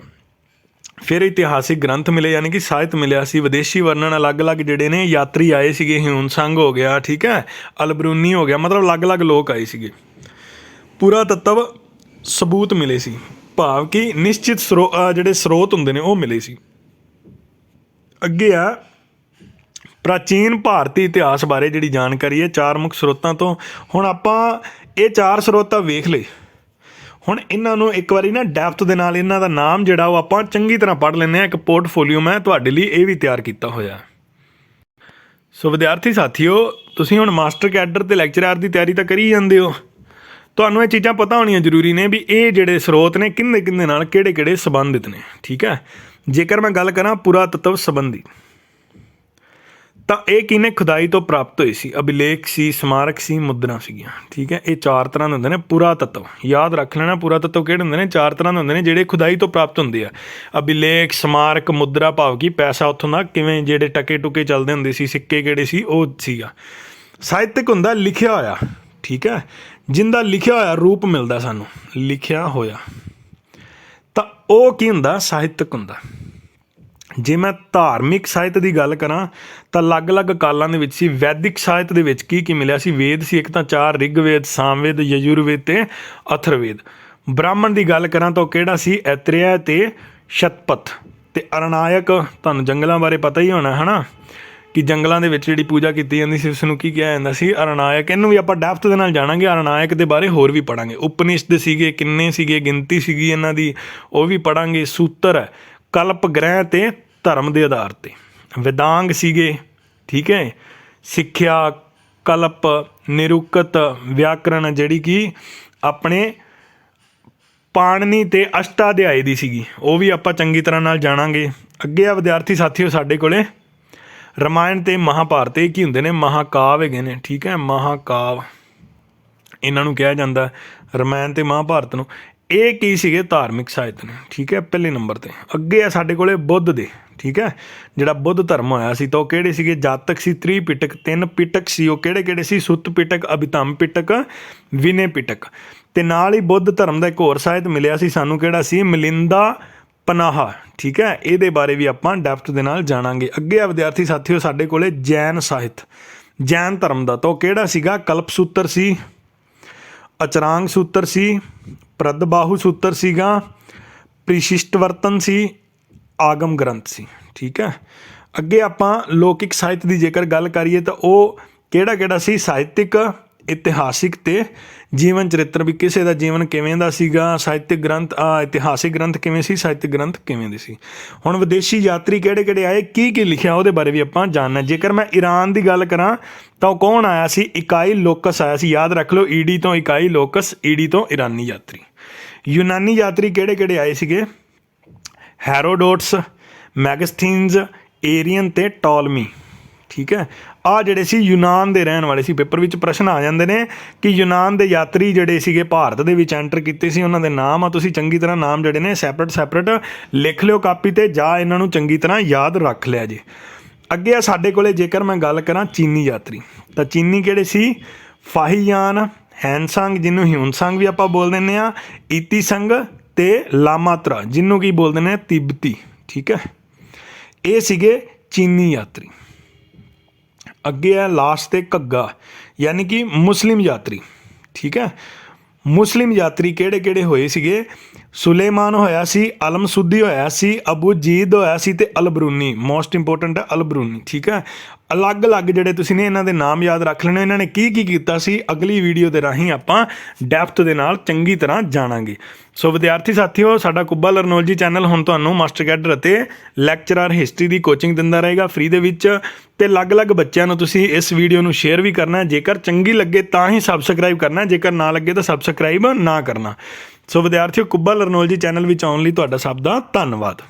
ਫਿਰ ਇਤਿਹਾਸਿਕ ਗ੍ਰੰਥ ਮਿਲੇ, ਯਾਨੀ ਕਿ ਸਾਹਿਤ ਮਿਲਿਆ ਸੀ। ਵਿਦੇਸ਼ੀ ਵਰਣਨ ਅਲੱਗ-ਅਲੱਗ ਜਿਹੜੇ ਨੇ ਯਾਤਰੀ ਆਏ ਸੀਗੇ, ਹਿਊਨ-ਸੰਗ ਹੋ ਗਿਆ, ਠੀਕ ਹੈ, ਅਲਬਰੂਨੀ ਹੋ ਗਿਆ, ਮਤਲਬ ਅਲੱਗ-ਅਲੱਗ ਲੋਕ ਆਏ ਸੀਗੇ। ਪੁਰਾਤੱਤਵ ਸਬੂਤ ਮਿਲੇ ਸੀ, ਭਾਵ ਕਿ ਨਿਸ਼ਚਿਤ ਜਿਹੜੇ ਸਰੋਤ ਹੁੰਦੇ ਨੇ ਉਹ ਮਿਲੇ ਸੀ। ਅੱਗੇ ਆ ਪ੍ਰਾਚੀਨ ਭਾਰਤੀ ਇਤਿਹਾਸ ਬਾਰੇ ਜਿਹੜੀ ਜਾਣਕਾਰੀ ਹੈ 4 ਮੁੱਖ ਸਰੋਤਾਂ ਤੋਂ। ਹੁਣ ਆਪਾਂ ਇਹ 4 ਸਰੋਤ ਤਾਂ ਵੇਖ ਲਏ, ਹੁਣ ਇਹਨਾਂ ਨੂੰ ਇੱਕ ਵਾਰੀ ਨਾ ਡੈਪਥ ਦੇ ਨਾਲ ਇਹਨਾਂ ਦਾ ਨਾਮ ਜਿਹੜਾ ਉਹ ਆਪਾਂ ਚੰਗੀ ਤਰ੍ਹਾਂ ਪੜ੍ਹ ਲੈਂਦੇ ਹਾਂ। ਇੱਕ ਪੋਰਟਫੋਲੀਓ ਮੈਂ ਤੁਹਾਡੇ ਲਈ ਇਹ ਵੀ ਤਿਆਰ ਕੀਤਾ ਹੋਇਆ। ਸੋ ਵਿਦਿਆਰਥੀ ਸਾਥੀਓ, ਤੁਸੀਂ ਹੁਣ ਮਾਸਟਰ ਕੈਡਰ ਅਤੇ ਲੈਕਚਰਾਰ ਦੀ ਤਿਆਰੀ ਤਾਂ ਕਰੀ ਜਾਂਦੇ ਹੋ, ਤੁਹਾਨੂੰ ਇਹ ਚੀਜ਼ਾਂ ਪਤਾ ਹੋਣੀਆਂ ਜ਼ਰੂਰੀ ਨੇ ਵੀ ਇਹ ਜਿਹੜੇ ਸਰੋਤ ਨੇ ਕਿਹਦੇ ਨਾਲ ਕਿਹੜੇ-ਕਿਹੜੇ ਸੰਬੰਧਿਤ ਨੇ, ਠੀਕ ਹੈ। ਜੇਕਰ ਮੈਂ ਗੱਲ ਕਰਾਂ ਪੁਰਾਤੱਤਵ ਸੰਬੰਧੀ, ਤਾਂ ਇਹ ਕਿਹਨੇ ਖੁਦਾਈ ਤੋਂ ਪ੍ਰਾਪਤ ਹੋਏ ਸੀ? ਅਭਿਲੇਖ ਸੀ, ਸਮਾਰਕ ਸੀ, ਮੁਦਰਾ ਸੀਗੀਆਂ, ਠੀਕ ਹੈ। ਇਹ 4 ਤਰ੍ਹਾਂ ਦੇ ਹੁੰਦੇ ਨੇ ਪੁਰਾਤੱਤਵ, ਯਾਦ ਰੱਖ ਲੈਣਾ। ਪੁਰਾਤੱਤਵ ਕਿਹੜੇ ਹੁੰਦੇ ਨੇ? 4 ਤਰ੍ਹਾਂ ਦੇ ਹੁੰਦੇ ਨੇ ਜਿਹੜੇ ਖੁਦਾਈ ਤੋਂ ਪ੍ਰਾਪਤ ਹੁੰਦੇ ਆ। ਅਭਿਲੇਖ, ਸਮਾਰਕ, ਮੁਦਰਾ, ਭਾਵ ਕਿ ਪੈਸਾ ਉੱਥੋਂ ਦਾ ਕਿਵੇਂ, ਜਿਹੜੇ ਟਕੇ ਟੁਕੇ ਚੱਲਦੇ ਹੁੰਦੇ ਸੀ, ਸਿੱਕੇ ਕਿਹੜੇ ਸੀ, ਉਹ ਸੀਗਾ। ਸਾਹਿਤਕ ਹੁੰਦਾ ਲਿਖਿਆ ਹੋਇਆ, ਠੀਕ ਹੈ, ਜਿੰਦਾ ਲਿਖਿਆ ਹੋਇਆ ਰੂਪ ਮਿਲਦਾ ਸਾਨੂੰ, ਲਿਖਿਆ ਹੋਇਆ, ਤਾਂ ਉਹ ਕੀ ਹੁੰਦਾ? ਸਾਹਿਤਕ ਹੁੰਦਾ। ਜੇ ਮੈਂ ਧਾਰਮਿਕ ਸਾਹਿਤ ਦੀ ਗੱਲ ਕਰਾਂ ਤਾਂ ਅਲੱਗ-ਅਲੱਗ ਕਾਲਾਂ ਦੇ ਵਿੱਚ ਸੀ। ਵੈਦਿਕ ਸਾਹਿਤ ਦੇ ਵਿੱਚ ਕੀ ਮਿਲਿਆ ਸੀ? ਵੇਦ ਸੀ, ਇੱਕ ਤਾਂ 4 ਰਿਗਵੇਦ, ਸਾਮਵੇਦ, ਯਜੁਰਵੇਦ ਅਤੇ ਅਥਰਵੇਦ। ਬ੍ਰਾਹਮਣ ਦੀ ਗੱਲ ਕਰਾਂ ਤਾਂ ਉਹ ਕਿਹੜਾ ਸੀ? ਐਤਰੇਆ ਅਤੇ ਸ਼ਤਪਥ। ਅਤੇ ਅਰਣਾਇਕ, ਤੁਹਾਨੂੰ ਜੰਗਲਾਂ ਬਾਰੇ ਪਤਾ ਹੀ ਹੋਣਾ ਹੈ ਨਾ, ਕਿ ਜੰਗਲਾਂ ਦੇ ਵਿੱਚ ਜਿਹੜੀ ਪੂਜਾ ਕੀਤੀ ਜਾਂਦੀ ਸੀ ਉਸ ਨੂੰ ਕੀ ਕਿਹਾ ਜਾਂਦਾ ਸੀ? ਅਰਣਾਇਕ। ਇਹਨੂੰ ਵੀ ਆਪਾਂ ਡੈਪਥ ਦੇ ਨਾਲ ਜਾਣਾਂਗੇ, ਅਰਣਾਇਕ ਦੇ ਬਾਰੇ ਹੋਰ ਵੀ ਪੜ੍ਹਾਂਗੇ। ਉਪਨਿਸ਼ਦ ਸੀਗੇ, ਕਿੰਨੇ ਸੀਗੇ, ਗਿਣਤੀ ਸੀਗੀ ਇਹਨਾਂ ਦੀ, ਉਹ ਵੀ ਪੜ੍ਹਾਂਗੇ। ਸੂਤਰ ਹੈ, ਕਲਪ ਗ੍ਰਹਿ ਅਤੇ ਧਰਮ ਦੇ ਆਧਾਰ 'ਤੇ। ਵਿਦਾਂਗ ਸੀਗੇ, ਠੀਕ ਹੈ। ਸਿੱਖਿਆ, ਕਲਪ, ਨਿਰੁਕਤ, ਵਿਆਕਰਣ ਜਿਹੜੀ ਕਿ ਆਪਣੇ ਪਾਣਨੀ ਅਤੇ ਅਸ਼ਟਾਧਿਆਈ ਦੀ ਸੀਗੀ, ਉਹ ਵੀ ਆਪਾਂ ਚੰਗੀ ਤਰ੍ਹਾਂ ਨਾਲ ਜਾਣਾਂਗੇ। ਅੱਗੇ ਆ ਵਿਦਿਆਰਥੀ ਸਾਥੀਓ ਸਾਡੇ ਕੋਲੇ ਰਾਮਾਇਣ ਅਤੇ ਮਹਾਭਾਰਤ। ਇਹ ਕੀ ਹੁੰਦੇ ਨੇ? ਮਹਾਕਾਵ ਹੈਗੇ ਨੇ, ਠੀਕ ਹੈ, ਮਹਾਕਾਵ ਇਹਨਾਂ ਨੂੰ ਕਿਹਾ ਜਾਂਦਾ, ਰਾਮਾਇਣ ਅਤੇ ਮਹਾਭਾਰਤ ਨੂੰ। ਇਹ ਕੀ ਸੀਗੇ? ਧਾਰਮਿਕ ਸਾਹਿਤ ਨੇ, ਠੀਕ ਹੈ, ਪਹਿਲੇ ਨੰਬਰ 'ਤੇ। ਅੱਗੇ ਆ ਸਾਡੇ ਕੋਲੇ ਬੁੱਧ ਦੇ, ਠੀਕ ਹੈ, ਜਿਹੜਾ ਬੁੱਧ ਧਰਮ ਹੋਇਆ ਸੀ ਤਾਂ ਉਹ ਕਿਹੜੇ ਸੀਗੇ? ਜਾਤਕ ਸੀ, ਤ੍ਰਿਪਿਟਕ, 3 ਪਿਟਕ ਸੀ। ਉਹ ਕਿਹੜੇ ਸੀ? ਸੁੱਤ ਪਿਟਕ, ਅਭਿਧੰਮ ਪਿਟਕ, ਵਿਨੇ ਪਿਟਕ। ਅਤੇ ਨਾਲ ਹੀ ਬੁੱਧ ਧਰਮ ਦਾ ਇੱਕ ਹੋਰ ਸਾਹਿਤ ਮਿਲਿਆ ਸੀ ਸਾਨੂੰ, ਕਿਹੜਾ ਸੀ? ਮਿਲਿੰਦਾ ਪਨਾਹਾ, ਠੀਕ ਹੈ। ਇਹਦੇ ਬਾਰੇ ਵੀ ਆਪਾਂ ਡੈਪਥ ਦੇ ਨਾਲ ਜਾਣਾਂਗੇ। ਅੱਗੇ ਆ ਵਿਦਿਆਰਥੀ ਸਾਥੀਓ ਸਾਡੇ ਕੋਲੇ ਜੈਨ ਸਾਹਿਤ, ਜੈਨ ਧਰਮ ਦਾ, ਤਾਂ ਉਹ ਕਿਹੜਾ ਸੀਗਾ? ਕਲਪ ਸੂਤਰ ਸੀ, ਅਚਰਾਂਗ ਸੂਤਰ ਸੀ, ਪ੍ਰਦਬਾਹੂ ਸੂਤਰ ਸੀਗਾ, ਪ੍ਰੀਸ਼ਿਸ਼ਟਵਰਤਨ ਸੀ, ਆਗਮ ਗ੍ਰੰਥ ਸੀ, ਠੀਕ ਹੈ। ਅੱਗੇ ਆਪਾਂ ਲੌਕਿਕ ਸਾਹਿਤ ਦੀ ਜੇਕਰ ਗੱਲ ਕਰੀਏ ਤਾਂ ਉਹ ਕਿਹੜਾ ਸੀ? ਸਾਹਿਤਿਕ, ਇਤਿਹਾਸਿਕ ਅਤੇ ਜੀਵਨ ਚਰਿੱਤਰ, ਵੀ ਕਿਸੇ ਦਾ ਜੀਵਨ ਕਿਵੇਂ ਦਾ ਸੀਗਾ। ਸਾਹਿਤਿਕ ਗ੍ਰੰਥ, ਇਤਿਹਾਸਿਕ ਗ੍ਰੰਥ ਕਿਵੇਂ ਸੀ, ਸਾਹਿਤਿਕ ਗ੍ਰੰਥ ਕਿਵੇਂ ਦੇ ਸੀ। ਹੁਣ ਵਿਦੇਸ਼ੀ ਯਾਤਰੀ ਕਿਹੜੇ ਆਏ, ਕੀ ਲਿਖਿਆ, ਉਹਦੇ ਬਾਰੇ ਵੀ ਆਪਾਂ ਜਾਣਨਾ। ਜੇਕਰ ਮੈਂ ਈਰਾਨ ਦੀ ਗੱਲ ਕਰਾਂ ਤਾਂ ਉਹ ਕੌਣ ਆਇਆ ਸੀ? ਇਕਾਈ ਲੋਕਸ ਆਇਆ ਸੀ, ਯਾਦ ਰੱਖ ਲਓ, ਈਡੀ ਤੋਂ ਇਕਾਈ ਲੋਕਸ, ਈਡੀ ਤੋਂ ਈਰਾਨੀ ਯਾਤਰੀ। ਯੂਨਾਨੀ ਯਾਤਰੀ ਕਿਹੜੇ ਆਏ ਸੀਗੇ? ਹੈਰੋਡੋਟਸ, ਮੈਗਸਥੀਨਜ਼, ਏਰੀਅਨ ਅਤੇ ਟੋਲਮੀ, ਠੀਕ ਹੈ। ਆਹ ਜਿਹੜੇ ਸੀ ਯੂਨਾਨ ਦੇ ਰਹਿਣ ਵਾਲੇ ਸੀ। ਪੇਪਰ ਵਿੱਚ ਪ੍ਰਸ਼ਨ ਆ ਜਾਂਦੇ ਨੇ ਕਿ ਯੂਨਾਨ ਦੇ ਯਾਤਰੀ ਜਿਹੜੇ ਸੀਗੇ ਭਾਰਤ ਦੇ ਵਿੱਚ ਐਂਟਰ ਕੀਤੇ ਸੀ, ਉਹਨਾਂ ਦੇ ਨਾਮ ਆ, ਤੁਸੀਂ ਚੰਗੀ ਤਰ੍ਹਾਂ ਨਾਮ ਜਿਹੜੇ ਨੇ ਸੈਪਰੇਟ ਲਿਖ ਲਿਓ ਕਾਪੀ 'ਤੇ, ਜਾਂ ਇਹਨਾਂ ਨੂੰ ਚੰਗੀ ਤਰ੍ਹਾਂ ਯਾਦ ਰੱਖ ਲਿਆ ਜੀ। ਅੱਗੇ ਆ ਸਾਡੇ ਕੋਲੇ ਜੇਕਰ ਮੈਂ ਗੱਲ ਕਰਾਂ ਚੀਨੀ ਯਾਤਰੀ, ਤਾਂ ਚੀਨੀ ਕਿਹੜੇ ਸੀ? ਫਾਹੀਯਾਨ, ਹੈਨਸੰਗ, ਜਿਹਨੂੰ ਹਿਊਨਸੰਗ ਵੀ ਆਪਾਂ ਬੋਲ ਦਿੰਦੇ ਹਾਂ, ਈਤੀਸੰਗ ਅਤੇ ਲਾਮਾਤਰਾ, ਜਿਹਨੂੰ ਕੀ ਬੋਲਦੇ ਨੇ? ਤਿੱਬਤੀ, ਠੀਕ ਹੈ। ਇਹ ਸੀਗੇ ਚੀਨੀ ਯਾਤਰੀ। ਅੱਗੇ ਹੈ ਲਾਸਟ 'ਤੇ ਘੱਗਾ, ਯਾਨੀ ਕਿ ਮੁਸਲਿਮ ਯਾਤਰੀ, ਠੀਕ ਹੈ। ਮੁਸਲਿਮ ਯਾਤਰੀ ਕਿਹੜੇ ਹੋਏ ਸੀਗੇ? ਸੁਲੇਮਾਨ ਹੋਇਆ ਸੀ, ਅਲਮਸੁਦੀ ਹੋਇਆ ਸੀ, ਅਬੂ ਜੀਦ ਹੋਇਆ ਸੀ ਅਤੇ ਅਲਬਰੂਨੀ, ਮੋਸਟ ਇੰਪੋਰਟੈਂਟ ਹੈ ਅਲਬਰੂਨੀ, ਠੀਕ ਹੈ। ਅਲੱਗ-ਅਲੱਗ ਜਿਹੜੇ ਤੁਸੀਂ ਨੇ ਇਹਨਾਂ ਦੇ ਨਾਮ ਯਾਦ ਰੱਖ ਲੈਣੇ। ਇਹਨਾਂ ਨੇ ਕੀ ਕੀਤਾ ਸੀ, ਅਗਲੀ ਵੀਡੀਓ ਦੇ ਰਾਹੀਂ ਆਪਾਂ ਡੈਪਥ ਦੇ ਨਾਲ ਚੰਗੀ ਤਰ੍ਹਾਂ ਜਾਣਾਂਗੇ। ਸੋ ਵਿਦਿਆਰਥੀ ਸਾਥੀਓ, ਸਾਡਾ ਕੁੱਬਾ ਲਰਨੋਲਜੀ ਚੈਨਲ ਹੁਣ ਤੁਹਾਨੂੰ ਮਾਸਟਰ ਕੈਡਰ ਅਤੇ ਲੈਕਚਰਰ ਹਿਸਟਰੀ ਦੀ ਕੋਚਿੰਗ ਦਿੰਦਾ ਰਹੇਗਾ ਫ੍ਰੀ ਦੇ ਵਿੱਚ, ਅਤੇ ਅਲੱਗ-ਅਲੱਗ ਬੱਚਿਆਂ ਨੂੰ ਤੁਸੀਂ ਇਸ ਵੀਡੀਓ ਨੂੰ ਸ਼ੇਅਰ ਵੀ ਕਰਨਾ। ਜੇਕਰ ਚੰਗੀ ਲੱਗੇ ਤਾਂ ਹੀ ਸਬਸਕ੍ਰਾਈਬ ਕਰਨਾ, ਜੇਕਰ ਨਾ ਲੱਗੇ ਤਾਂ ਸਬਸਕ੍ਰਾਈਬ ਨਾ ਕਰਨਾ। ਸੋ ਵਿਦਿਆਰਥੀਓ, ਕੁੱਬਾ ਲਰਨੋਲਜੀ ਚੈਨਲ ਵਿੱਚ ਆਉਣ ਲਈ ਤੁਹਾਡਾ ਸਭ ਦਾ ਧੰਨਵਾਦ।